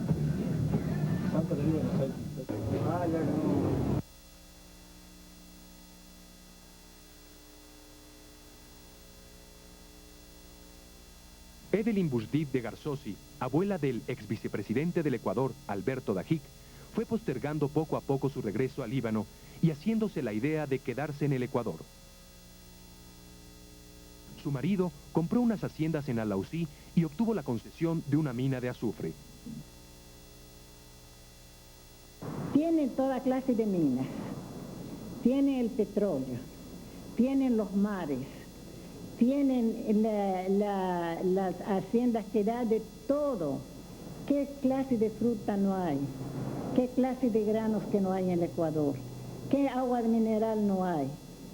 Evelyn Boujdi de Garzosi, abuela del ex vicepresidente del Ecuador, Alberto Dajic, fue postergando poco a poco su regreso al Líbano y haciéndose la idea de quedarse en el Ecuador. Su marido compró unas haciendas en Alausí y obtuvo la concesión de una mina de azufre. Tienen toda clase de minas, tienen el petróleo, tienen los mares, tienen las haciendas que da de todo. ¿Qué clase de fruta no hay? ¿Qué clase de granos que no hay en el Ecuador? ¿Qué agua mineral no hay?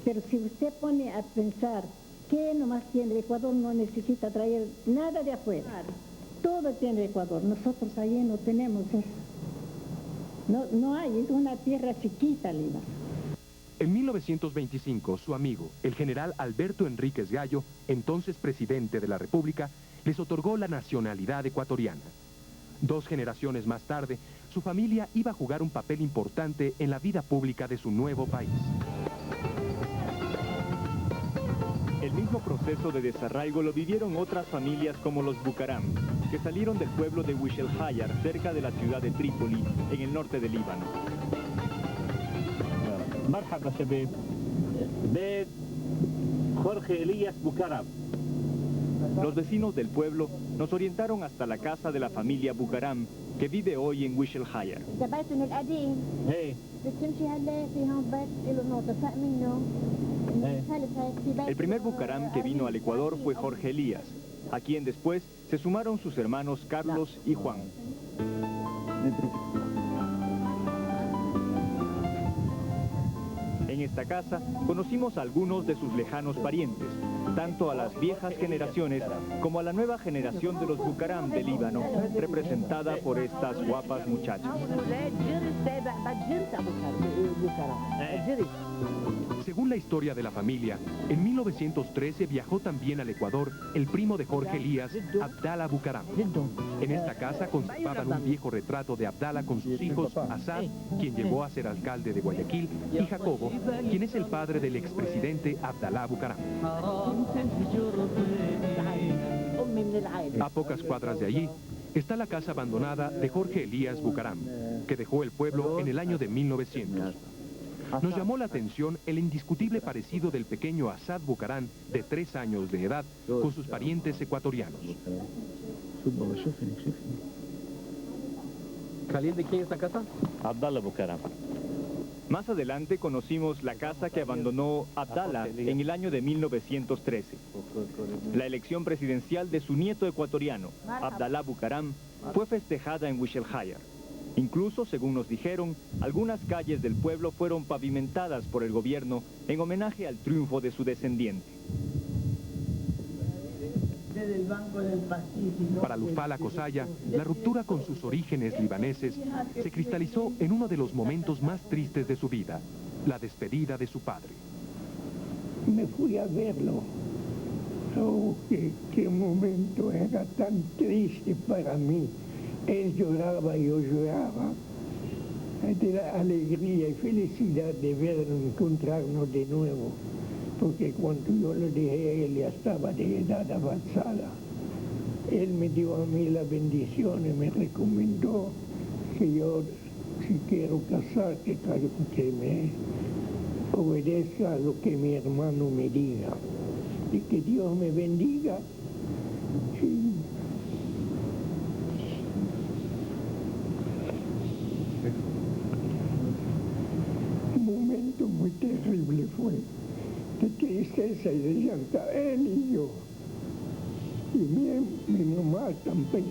Pero si usted pone a pensar que nomás tiene el Ecuador, no necesita traer nada de afuera. Todo tiene el Ecuador. Nosotros allí no tenemos eso. No hay, es una tierra chiquita, Líbano. En 1925, su amigo, el general Alberto Enríquez Gallo, entonces presidente de la República, les otorgó la nacionalidad ecuatoriana. 2 generaciones más tarde, su familia iba a jugar un papel importante en la vida pública de su nuevo país. El mismo proceso de desarraigo lo vivieron otras familias como los Bucaram, que salieron del pueblo de Wishelhayar, cerca de la ciudad de Trípoli, en el norte del Líbano. مرحبا شباب بيت Jorge Elías Bucaram. Los vecinos del pueblo nos orientaron hasta la casa de la familia Bucaram, que vive hoy en Wishelhayar. El primer Bucaram que vino al Ecuador fue Jorge Elías, a quien después se sumaron sus hermanos Carlos y Juan. En esta casa conocimos a algunos de sus lejanos parientes, tanto a las viejas generaciones como a la nueva generación de los Bucaram del Líbano, representada por estas guapas muchachas. Según la historia de la familia, en 1913 viajó también al Ecuador el primo de Jorge Elías, Abdala Bucaram. En esta casa conservaban un viejo retrato de Abdala con sus hijos Asad, quien llegó a ser alcalde de Guayaquil, y Jacobo, quien es el padre del expresidente Abdala Bucaram. A pocas cuadras de allí está la casa abandonada de Jorge Elías Bucaram, que dejó el pueblo en el año de 1900. Nos llamó la atención el indiscutible parecido del pequeño Asad Bucaram, de 3 años de edad, con sus parientes ecuatorianos. ¿Khalil de quién es la casa? Abdala Bucaram. Más adelante conocimos la casa que abandonó Abdallah en el año de 1913. La elección presidencial de su nieto ecuatoriano, Abdallah Bucaram, fue festejada en Wishelhayar. Incluso, según nos dijeron, algunas calles del pueblo fueron pavimentadas por el gobierno en homenaje al triunfo de su descendiente. Para Lufala Kosaya, la ruptura con sus orígenes libaneses se cristalizó en uno de los momentos más tristes de su vida, la despedida de su padre. Me fui a verlo. Oh, qué momento era tan triste para mí. Él lloraba y yo lloraba. De la alegría y felicidad de vernos, encontrarnos de nuevo. Porque cuando yo lo dejé a él ya estaba de edad avanzada. Él me dio a mí la bendición y me recomendó que yo, si quiero casar, que me obedezca a lo que mi hermano me diga. Y que Dios me bendiga. Un momento muy terrible fue. De tristeza y de llanto, él y yo, y mi mamá también.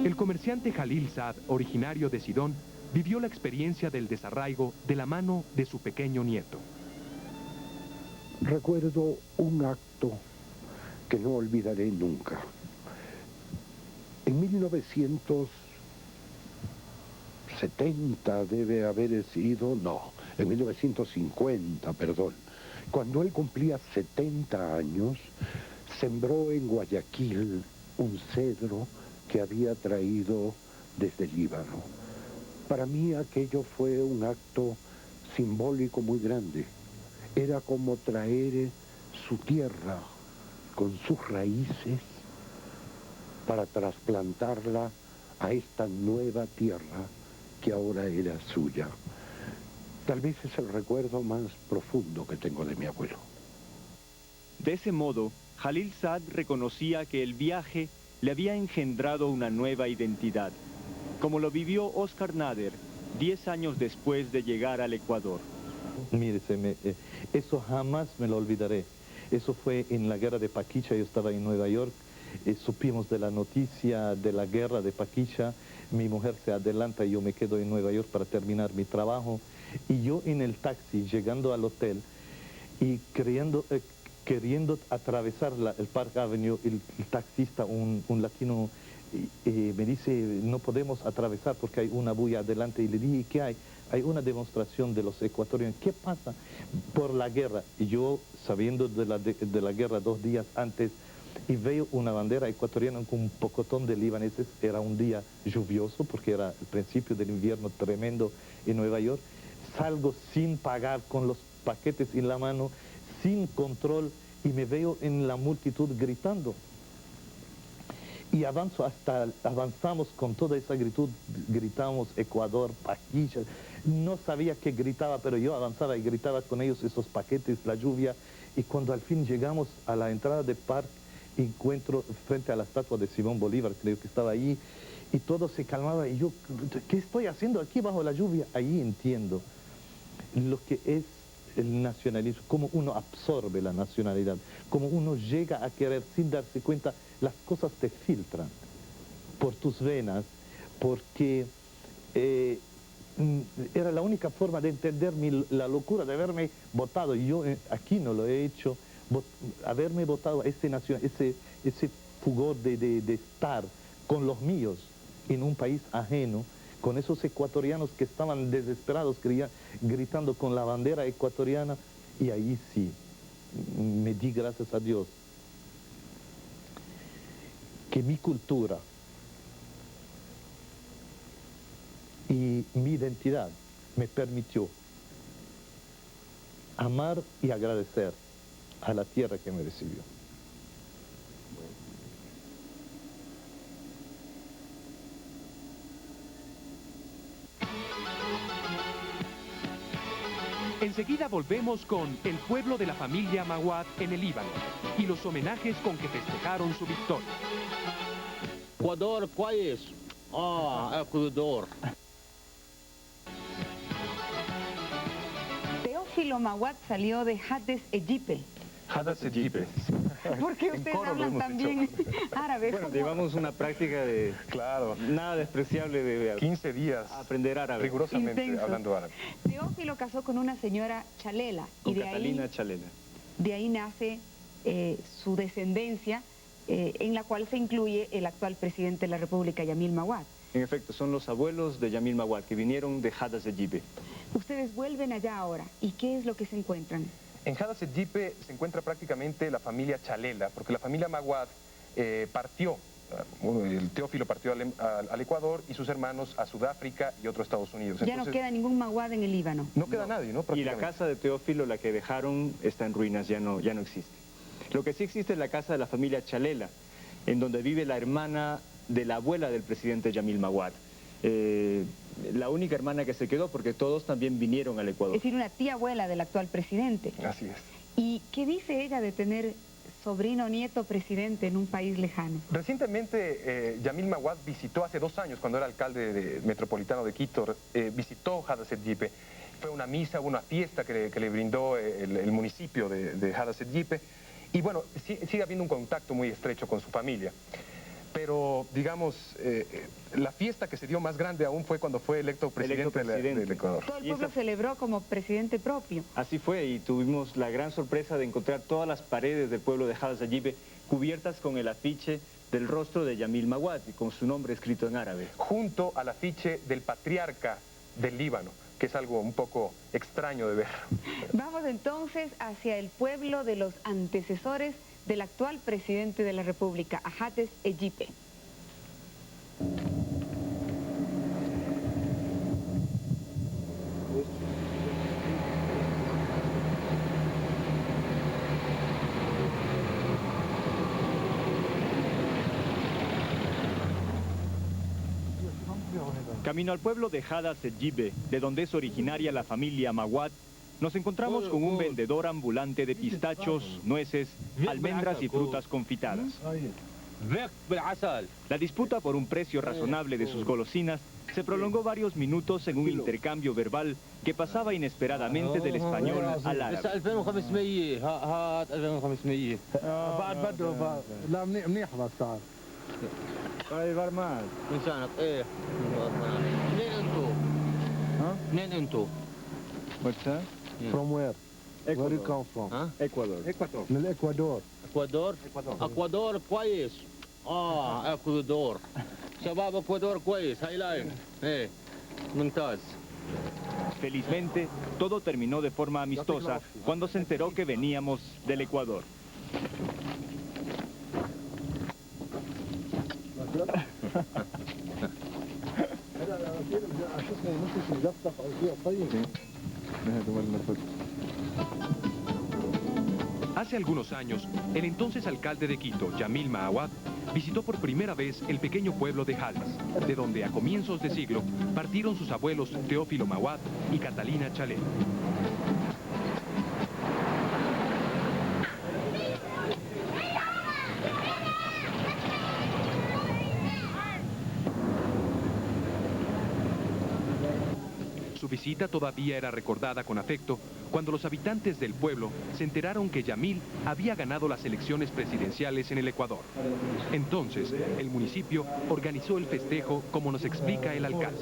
El comerciante Jalil Saad, originario de Sidón, vivió la experiencia del desarraigo de la mano de su pequeño nieto. Recuerdo un acto que no olvidaré nunca. En 1970 debe haber sido, no, en 1950, perdón, cuando él cumplía 70 años, sembró en Guayaquil un cedro que había traído desde el Líbano. Para mí aquello fue un acto simbólico muy grande. Era como traer su tierra con sus raíces para trasplantarla a esta nueva tierra que ahora era suya. Tal vez es el recuerdo más profundo que tengo de mi abuelo. De ese modo, Jalil Saad reconocía que el viaje le había engendrado una nueva identidad, como lo vivió Oscar Nader 10 años después de llegar al Ecuador. Mire, eso jamás me lo olvidaré. Eso fue en la guerra de Paquicha, yo estaba en Nueva York, supimos de la noticia de la guerra de Paquicha, mi mujer se adelanta y yo me quedo en Nueva York para terminar mi trabajo, y yo en el taxi, llegando al hotel, y queriendo atravesar el Park Avenue, el taxista, un latino, me dice, no podemos atravesar porque hay una bulla adelante, y le dije, ¿qué hay? Hay una demostración de los ecuatorianos. ¿Qué pasa? Por la guerra. Y yo, sabiendo de la guerra 2 días antes, y veo una bandera ecuatoriana con un pocotón de libaneses. Era un día lluvioso porque era el principio del invierno tremendo en Nueva York. Salgo sin pagar, con los paquetes en la mano, sin control, y me veo en la multitud gritando. Y avanzamos con toda esa grititud, gritamos Ecuador, Paquicha. No sabía qué gritaba, pero yo avanzaba y gritaba con ellos esos paquetes, la lluvia. Y cuando al fin llegamos a la entrada del parque, encuentro frente a la estatua de Simón Bolívar, creo que estaba ahí, y todo se calmaba. Y yo, ¿qué estoy haciendo aquí bajo la lluvia? Ahí entiendo lo que es el nacionalismo, cómo uno absorbe la nacionalidad, cómo uno llega a querer sin darse cuenta, las cosas te filtran por tus venas, porque era la única forma de entender la locura de haberme votado. Y yo aquí no lo he hecho, haberme votado a ese fugor de estar con los míos en un país ajeno, con esos ecuatorianos que estaban desesperados, gritando con la bandera ecuatoriana, y ahí sí, me di gracias a Dios que mi cultura y mi identidad me permitió amar y agradecer a la tierra que me recibió. Enseguida volvemos con el pueblo de la familia Mawad en el Líbano y los homenajes con que festejaron su victoria. Ecuador, كويس. Ecuador. Teófilo Mawad salió de Hades Egipe. Hades Egipe. ¿Por qué ustedes hablan tan bien árabe? Bueno, llevamos una práctica de... Claro. Nada despreciable de... 15 días. Aprender árabe. Rigurosamente Intenso. hablando árabe. Teófilo casó con una señora Chalela. Con y de Catalina ahí, Chalela. De ahí nace su descendencia, en la cual se incluye el actual presidente de la República, Yamil Mawad. En efecto, son los abuelos de Yamil Mawad, que vinieron de Hades Egipe. Ustedes vuelven allá ahora. ¿Y qué es lo que se encuentran? En Hades Egipe se encuentra prácticamente la familia Chalela, porque la familia Mawad partió, el Teófilo partió al Ecuador y sus hermanos a Sudáfrica y otros Estados Unidos. Ya no queda ningún Mawad en el Líbano. No queda nadie, ¿no? Y la casa de Teófilo, la que dejaron, está en ruinas, ya no existe. Lo que sí existe es la casa de la familia Chalela, en donde vive la hermana de la abuela del presidente Yamil Mawad. La única hermana que se quedó, porque todos también vinieron al Ecuador. Es decir, una tía abuela del actual presidente. Así es. ¿Y qué dice ella de tener sobrino, nieto, presidente en un país lejano? Recientemente, Yamil Mawad visitó hace 2 años, cuando era alcalde metropolitano de Quito, visitó Hades Egipe. Fue una misa, una fiesta que le brindó el municipio de Hades Egipe. Y bueno, sigue habiendo un contacto muy estrecho con su familia. Pero, digamos, la fiesta que se dio más grande aún fue cuando fue electo presidente del Ecuador. Todo el pueblo celebró como presidente propio. Así fue, y tuvimos la gran sorpresa de encontrar todas las paredes del pueblo de Hades Egipe cubiertas con el afiche del rostro de Yamil Mawad y con su nombre escrito en árabe. Junto al afiche del patriarca del Líbano, que es algo un poco extraño de ver. Vamos entonces hacia el pueblo de los antecesores del actual presidente de la República, a Hades Egipe. Camino al pueblo de Hades Egipe, de donde es originaria la familia Mawad, nos encontramos con un vendedor ambulante de pistachos, nueces, almendras y frutas confitadas. La disputa por un precio razonable de sus golosinas se prolongó varios minutos en un intercambio verbal que pasaba inesperadamente del español al árabe. From where? Where you come from? Ecuador. من الإكوادور. Ecuador كويس. Ecuador. شباب Ecuador كويس. هاي لاين. ممتاز. Felizmente, todo terminó de forma amistosa cuando se enteró que veníamos del Ecuador. Hace algunos años, el entonces alcalde de Quito, Yamil Mawad, visitó por primera vez el pequeño pueblo de Hades, de donde a comienzos de siglo partieron sus abuelos Teófilo Mawad y Catalina Chalela. Su visita todavía era recordada con afecto cuando los habitantes del pueblo se enteraron que Yamil había ganado las elecciones presidenciales en el Ecuador. Entonces, el municipio organizó el festejo como nos explica el alcalde.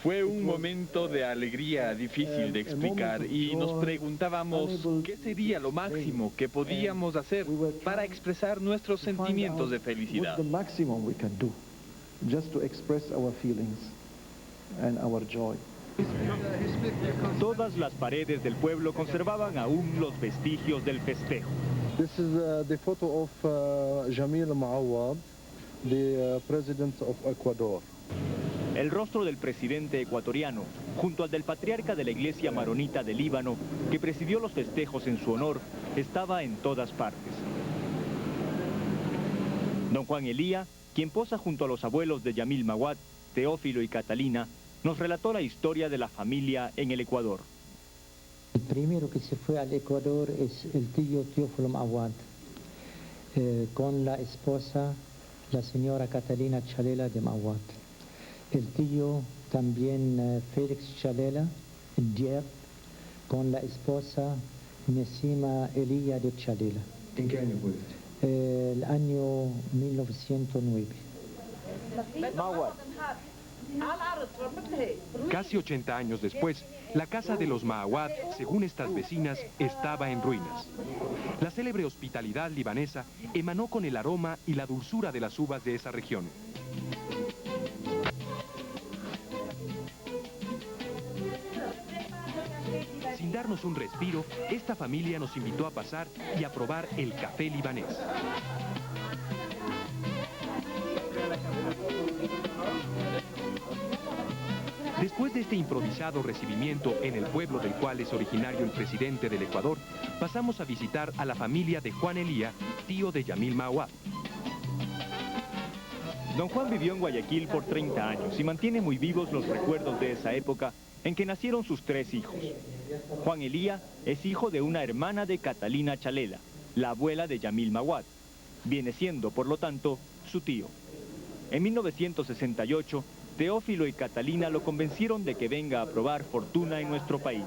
Fue un momento de alegría difícil de explicar y nos preguntábamos qué sería lo máximo que podíamos hacer para expresar nuestros sentimientos de felicidad. Todas las paredes del pueblo conservaban aún los vestigios del festejo. This is the photo of Jamil Mawad, the president of Ecuador. El rostro del presidente ecuatoriano, junto al del patriarca de la iglesia maronita del Líbano, que presidió los festejos en su honor, estaba en todas partes. Don Juan Elía, quien posa junto a los abuelos de Yamil Mawad, Teófilo y Catalina, nos relató la historia de la familia en el Ecuador. El primero que se fue al Ecuador es el tío Teófilo Mawad, con la esposa, la señora Catalina Chalela de Mawad. El tío también Félix Chalela, Dier, con la esposa Nesima Elia de Chalela. ¿En qué año fue esto? El año 1909. Casi 80 años después, la casa de los Mawad, según estas vecinas, estaba en ruinas. La célebre hospitalidad libanesa emanó con el aroma y la dulzura de las uvas de esa región. Sin darnos un respiro, esta familia nos invitó a pasar y a probar el café libanés. Después de este improvisado recibimiento en el pueblo del cual es originario el presidente del Ecuador, pasamos a visitar a la familia de Juan Elía, tío de Yamil Mawad. Don Juan vivió en Guayaquil por 30 años y mantiene muy vivos los recuerdos de esa época en que nacieron sus 3 hijos. Juan Elía es hijo de una hermana de Catalina Chalela, la abuela de Yamil Mawad. Viene siendo, por lo tanto, su tío. En 1968, Teófilo y Catalina lo convencieron de que venga a probar fortuna en nuestro país.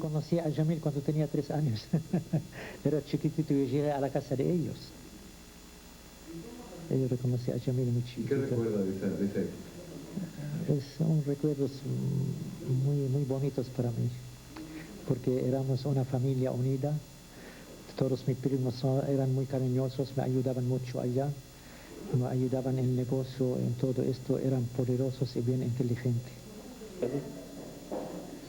Conocí a Yamil cuando tenía 3 años. Era chiquitito y llegué a la casa de ellos. Yo reconocí a Yamil muy chiquito. ¿Qué recuerda de esa época? Son recuerdos muy bonitos para mí, porque éramos una familia unida. Todos mis primos eran muy cariñosos, me ayudaban mucho allá. Me ayudaban en el negocio, en todo esto, eran poderosos y bien inteligentes.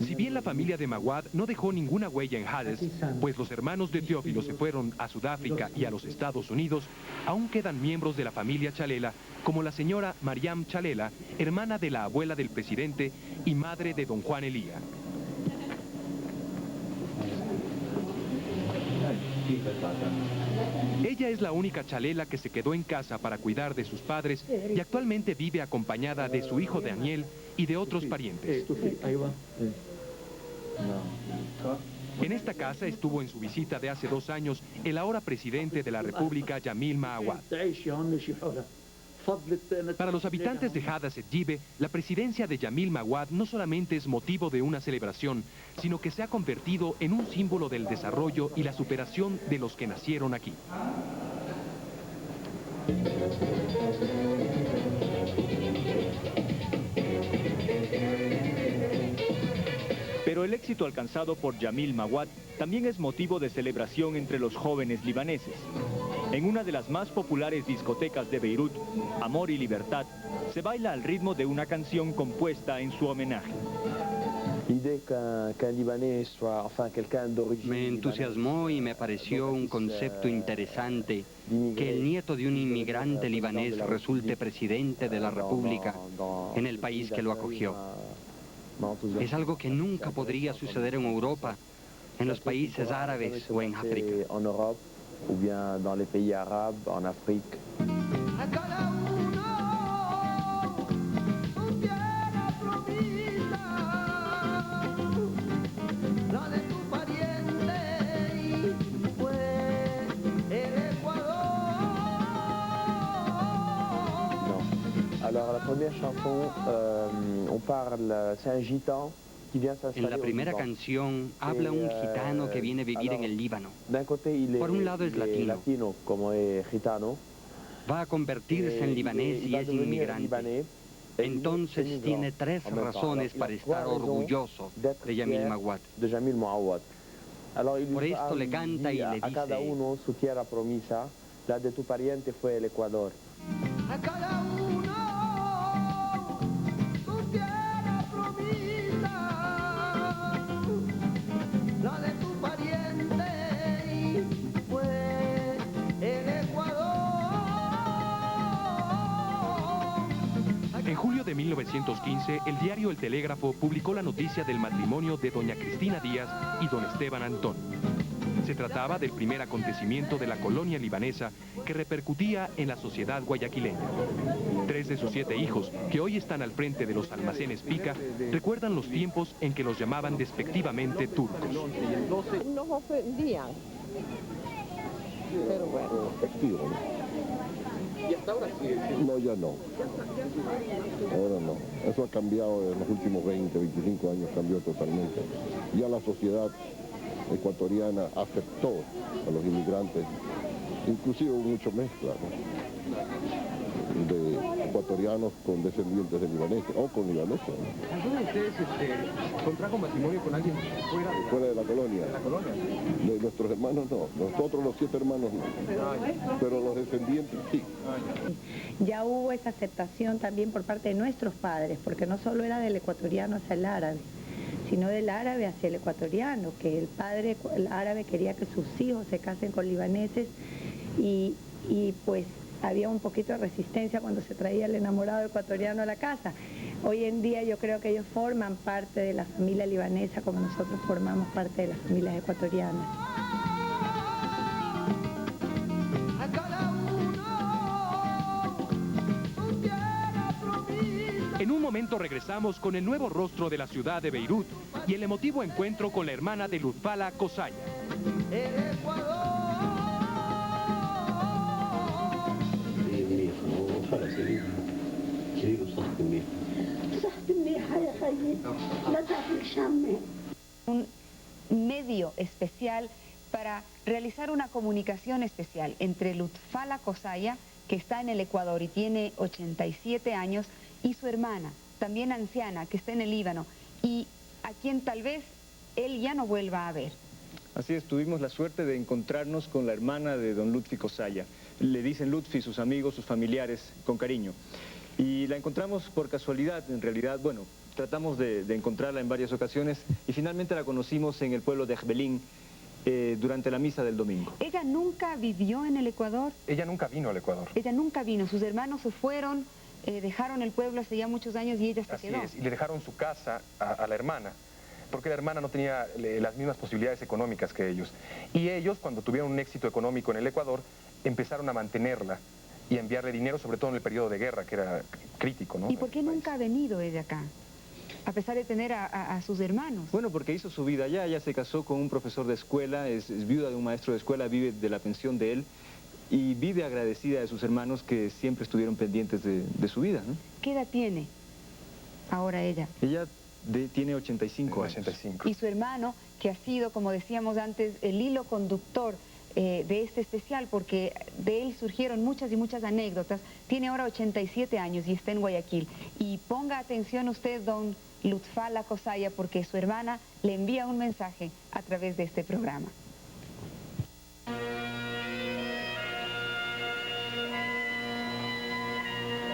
Si bien la familia de Mawad no dejó ninguna huella en Hades, pues los hermanos de Teófilo se fueron a Sudáfrica y a los Estados Unidos, aún quedan miembros de la familia Chalela, como la señora Mariam Chalela, hermana de la abuela del presidente y madre de don Juan Elía. Ella es la única Chalela que se quedó en casa para cuidar de sus padres y actualmente vive acompañada de su hijo Daniel y de otros parientes. En esta casa estuvo en su visita de hace 2 años el ahora presidente de la República, Yamil Mawad. Para los habitantes de Hadas Edjibe, la presidencia de Yamil Mawad no solamente es motivo de una celebración, sino que se ha convertido en un símbolo del desarrollo y la superación de los que nacieron aquí. Pero el éxito alcanzado por Yamil Mawad también es motivo de celebración entre los jóvenes libaneses. En una de las más populares discotecas de Beirut, Amor y Libertad, se baila al ritmo de una canción compuesta en su homenaje. Me entusiasmó y me pareció un concepto interesante que el nieto de un inmigrante libanés resulte presidente de la República en el país que lo acogió. Es algo que nunca podría suceder en Europa, en los países árabes o en África. ou bien dans les pays arabes, en Afrique. Alors la première chanson, on parle, c'est un gitan. En la primera canción habla un gitano que viene a vivir en el Líbano. Por un lado es latino, va a convertirse en libanés y es inmigrante. Entonces tiene 3 razones para estar orgulloso de Yamil Mawad. Por esto le canta y le dice: a cada uno su tierra promesa, la de tu pariente fue el Ecuador. A cada uno su tierra promesa, la de tu pariente fue el Ecuador. En julio de 1915, el diario El Telégrafo publicó la noticia del matrimonio de doña Cristina Díaz y don Esteban Antón. Se trataba del primer acontecimiento de la colonia libanesa que repercutía en la sociedad guayaquileña. 3 de sus 7 hijos, que hoy están al frente de los almacenes Pica, recuerdan los tiempos en que los llamaban despectivamente turcos. Nos ofendían, pero bueno. ¿Y hasta ahora sí? No, ya no. Ahora no. Eso ha cambiado en los últimos 20, 25 años, cambió totalmente. Ya la sociedad ecuatoriana aceptó a los inmigrantes, inclusive hubo mucho mezcla, ¿no?, de ecuatorianos con descendientes de libaneses o con libaneses, ¿no? ¿Alguno de ustedes contrajo matrimonio con alguien fuera de la colonia? ¿De la colonia? De nuestros hermanos no, nosotros los 7 hermanos no, pero los descendientes sí. Ya hubo esa aceptación también por parte de nuestros padres, porque no solo era del ecuatoriano hacia el árabe, sino del árabe hacia el ecuatoriano, que el padre el árabe quería que sus hijos se casen con libaneses y pues había un poquito de resistencia cuando se traía el enamorado ecuatoriano a la casa. Hoy en día yo creo que ellos forman parte de la familia libanesa como nosotros formamos parte de las familias ecuatorianas. En un momento regresamos con el nuevo rostro de la ciudad de Beirut y el emotivo encuentro con la hermana de Lutfala Kosaya. Un medio especial para realizar una comunicación especial entre Lutfala Kosaya, que está en el Ecuador y tiene 87 años, y su hermana, también anciana, que está en el Líbano, y a quien tal vez él ya no vuelva a ver. Así es, tuvimos la suerte de encontrarnos con la hermana de don Lutfi Kosaya. Le dicen Lutfi sus amigos, sus familiares, con cariño. Y la encontramos por casualidad, en realidad, bueno, tratamos de encontrarla en varias ocasiones y finalmente la conocimos en el pueblo de Jbelín durante la misa del domingo. ¿Ella nunca vivió en el Ecuador? Ella nunca vino al Ecuador. Ella nunca vino, sus hermanos se fueron, dejaron el pueblo hace ya muchos años y ella se quedó. Así es, y le dejaron su casa a la hermana, porque la hermana no tenía las mismas posibilidades económicas que ellos. Y ellos, cuando tuvieron un éxito económico en el Ecuador, empezaron a mantenerla y a enviarle dinero, sobre todo en el periodo de guerra, que era crítico, ¿no? ¿Y por qué nunca ha venido ella acá? A pesar de tener a sus hermanos. Bueno, porque hizo su vida allá, ella se casó con un profesor de escuela, es viuda de un maestro de escuela, vive de la pensión de él y vive agradecida de sus hermanos que siempre estuvieron pendientes de su vida, ¿no? ¿Qué edad tiene ahora ella? Ella tiene 85 años. Y su hermano, que ha sido, como decíamos antes, el hilo conductor de este especial, porque de él surgieron muchas y muchas anécdotas, tiene ahora 87 años y está en Guayaquil. Y ponga atención usted, don Lutfala Kosaya, porque su hermana le envía un mensaje a través de este programa.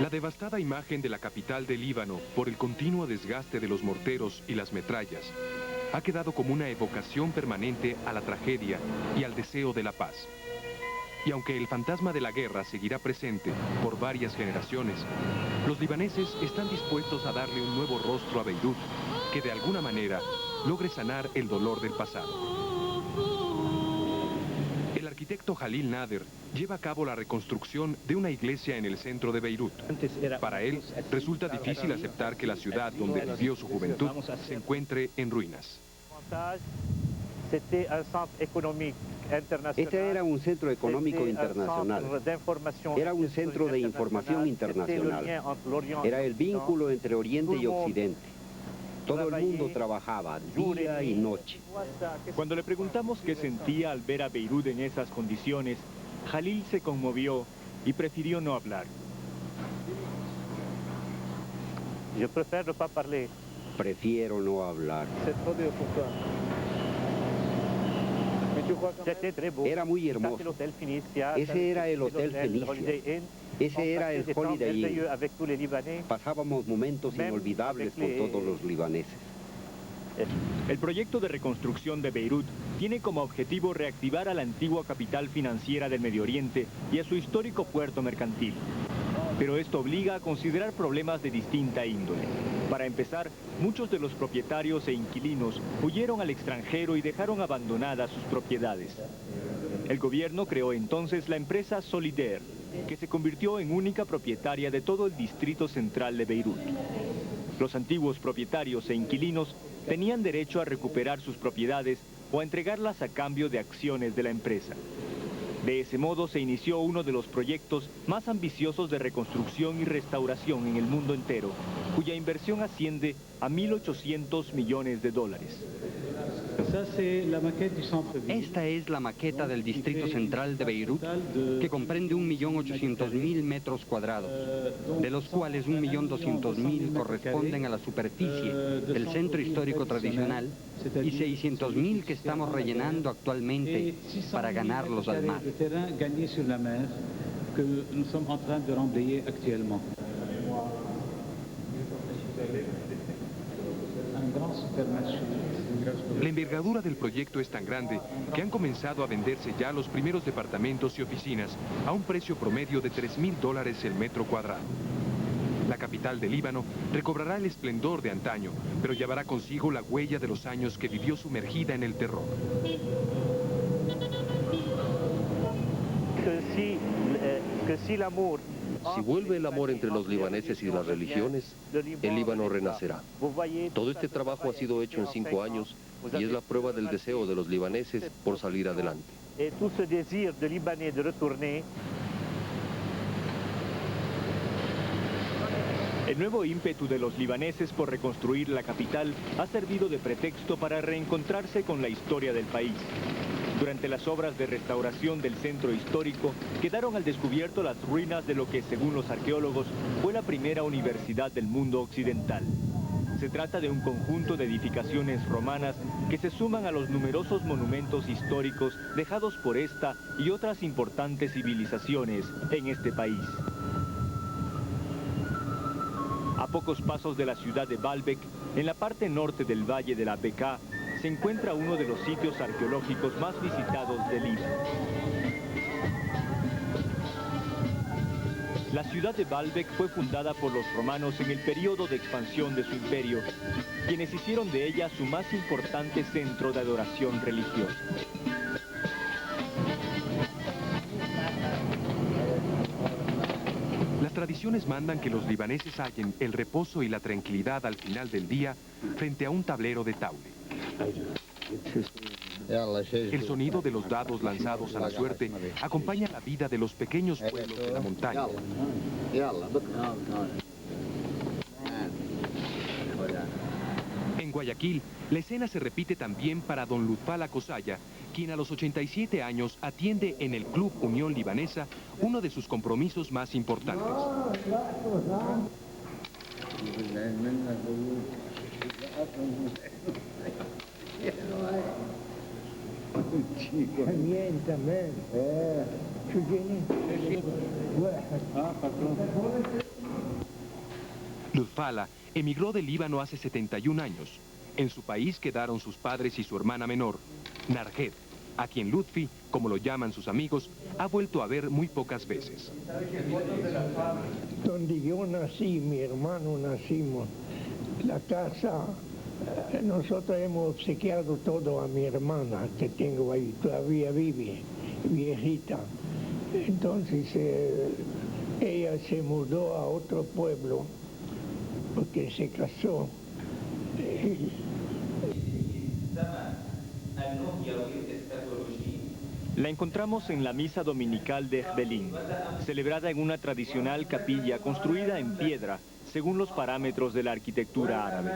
La devastada imagen de la capital del Líbano por el continuo desgaste de los morteros y las metrallas ha quedado como una evocación permanente a la tragedia y al deseo de la paz. Y aunque el fantasma de la guerra seguirá presente por varias generaciones, los libaneses están dispuestos a darle un nuevo rostro a Beirut que de alguna manera logre sanar el dolor del pasado. El arquitecto Jalil Nader lleva a cabo la reconstrucción de una iglesia en el centro de Beirut. Para él, resulta difícil aceptar que la ciudad donde vivió su juventud se encuentre en ruinas. Este era un centro económico internacional, era un centro de información internacional, era el vínculo entre Oriente y Occidente. Todo el mundo trabajaba día y noche. Cuando le preguntamos qué sentía al ver a Beirut en esas condiciones, Jalil se conmovió y prefirió no hablar. Prefiero no hablar. Era muy hermoso. Ese era el Hotel Fenicia. Ese era el Holiday Inn. Pasábamos momentos inolvidables con todos los libaneses. El proyecto de reconstrucción de Beirut tiene como objetivo reactivar a la antigua capital financiera del Medio Oriente y a su histórico puerto mercantil. Pero esto obliga a considerar problemas de distinta índole. Para empezar, muchos de los propietarios e inquilinos huyeron al extranjero y dejaron abandonadas sus propiedades. El gobierno creó entonces la empresa Solidaire, que se convirtió en única propietaria de todo el distrito central de Beirut. Los antiguos propietarios e inquilinos tenían derecho a recuperar sus propiedades o a entregarlas a cambio de acciones de la empresa. De ese modo se inició uno de los proyectos más ambiciosos de reconstrucción y restauración en el mundo entero, cuya inversión asciende a 1.800 millones de dólares. Esta es la maqueta del distrito central de Beirut, que comprende 1.800.000 metros cuadrados, de los cuales 1.200.000 corresponden a la superficie del centro histórico tradicional y 600.000 que estamos rellenando actualmente para ganarlos al mar. La envergadura del proyecto es tan grande que han comenzado a venderse ya los primeros departamentos y oficinas a un precio promedio de $3.000 el metro cuadrado. La capital del Líbano recobrará el esplendor de antaño, pero llevará consigo la huella de los años que vivió sumergida en el terror. Si vuelve el amor entre los libaneses y las religiones, el Líbano renacerá. Todo este trabajo ha sido hecho en 5 años y es la prueba del deseo de los libaneses por salir adelante. El nuevo ímpetu de los libaneses por reconstruir la capital ha servido de pretexto para reencontrarse con la historia del país. Durante las obras de restauración del centro histórico, quedaron al descubierto las ruinas de lo que, según los arqueólogos, fue la primera universidad del mundo occidental. Se trata de un conjunto de edificaciones romanas que se suman a los numerosos monumentos históricos dejados por esta y otras importantes civilizaciones en este país. A pocos pasos de la ciudad de Baalbek, en la parte norte del valle de la Bekaa, se encuentra uno de los sitios arqueológicos más visitados del Líbano. La ciudad de Baalbek fue fundada por los romanos en el periodo de expansión de su imperio, quienes hicieron de ella su más importante centro de adoración religiosa. Las tradiciones mandan que los libaneses hallen el reposo y la tranquilidad al final del día frente a un tablero de taule. El sonido de los dados lanzados a la suerte acompaña la vida de los pequeños pueblos de la montaña. En Guayaquil, la escena se repite también para don Lutfala Kosaya, quien a los 87 años atiende en el Club Unión Libanesa uno de sus compromisos más importantes. Lutfala emigró del Líbano hace 71 años. En su país quedaron sus padres y su hermana menor, Narjet, a quien Lutfi, como lo llaman sus amigos, ha vuelto a ver muy pocas veces. Donde yo nací, mi hermano nacimos, la casa, nosotros hemos obsequiado todo a mi hermana, que tengo ahí, todavía vive, viejita. Entonces ella se mudó a otro pueblo porque se casó. La encontramos en la misa dominical de Belín, celebrada en una tradicional capilla construida en piedra, según los parámetros de la arquitectura árabe.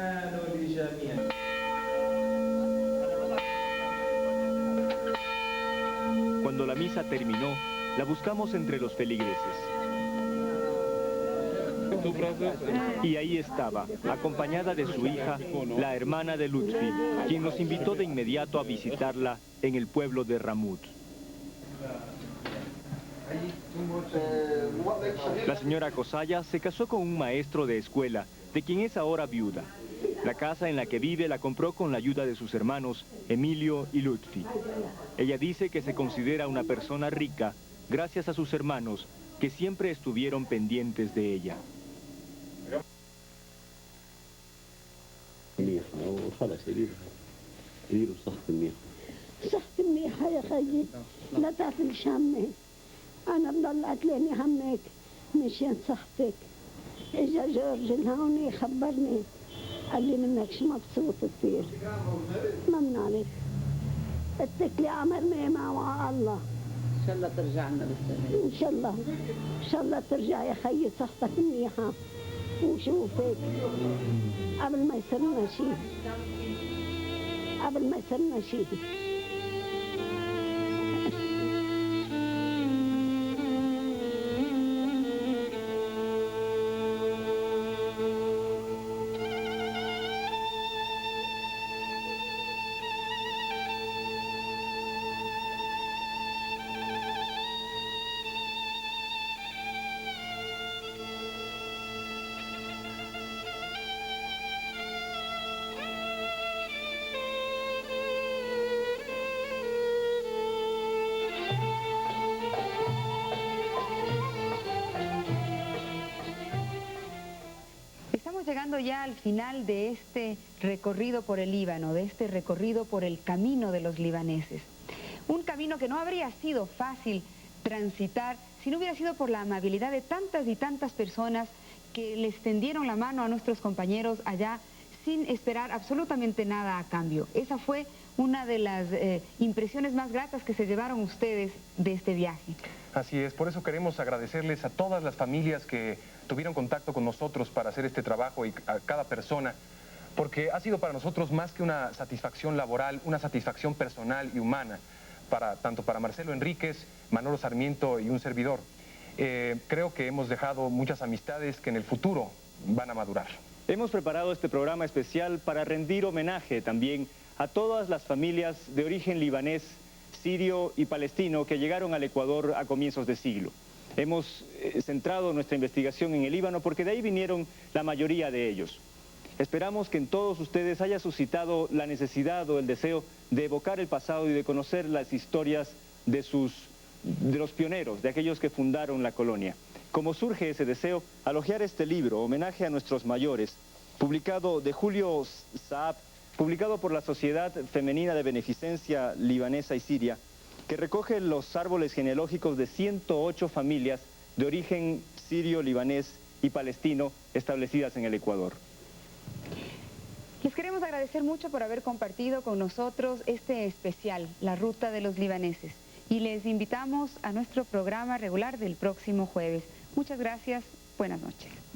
Cuando la misa terminó, la buscamos entre los feligreses. Y ahí estaba, acompañada de su hija, la hermana de Lutfi, quien nos invitó de inmediato a visitarla en el pueblo de Ramut. La señora Kosaya se casó con un maestro de escuela, de quien es ahora viuda. La casa en la que vive la compró con la ayuda de sus hermanos, Emilio y Lutfi. Ella dice que se considera una persona rica gracias a sus hermanos, que siempre estuvieron pendientes de ella. صحت منيحة يا خيي لا تقفلش همك أنا بضلت لاني همك مشان صحتك إجا جورج الهوني خبرني قال لي منكش مبسوط كثير ممنون عليك اتكلي عمر ميمة مع الله إن شاء الله ترجع لنا بالسلامة إن شاء الله ترجع يا خيي صحتك منيحة وشوفك قبل ما يصيرنا شيء Llegando ya al final de este recorrido por el Líbano, de este recorrido por el camino de los libaneses. Un camino que no habría sido fácil transitar si no hubiera sido por la amabilidad de tantas y tantas personas que les tendieron la mano a nuestros compañeros allá sin esperar absolutamente nada a cambio. Esa fue una de las impresiones más gratas que se llevaron ustedes de este viaje. Así es, por eso queremos agradecerles a todas las familias que tuvieron contacto con nosotros para hacer este trabajo y a cada persona, porque ha sido para nosotros más que una satisfacción laboral, una satisfacción personal y humana, tanto para Marcelo Enríquez, Manolo Sarmiento y un servidor. Creo que hemos dejado muchas amistades que en el futuro van a madurar. Hemos preparado este programa especial para rendir homenaje también a todas las familias de origen libanés, sirio y palestino que llegaron al Ecuador a comienzos de siglo. Hemos centrado nuestra investigación en el Líbano porque de ahí vinieron la mayoría de ellos. Esperamos que en todos ustedes haya suscitado la necesidad o el deseo de evocar el pasado y de conocer las historias de los pioneros, de aquellos que fundaron la colonia. Como surge ese deseo, al hojear este libro, Homenaje a nuestros mayores, publicado de Julio Saab, publicado por la Sociedad Femenina de Beneficencia Libanesa y Siria, que recoge los árboles genealógicos de 108 familias de origen sirio, libanés y palestino establecidas en el Ecuador. Les queremos agradecer mucho por haber compartido con nosotros este especial, La Ruta de los Libaneses, y les invitamos a nuestro programa regular del próximo jueves. Muchas gracias, buenas noches.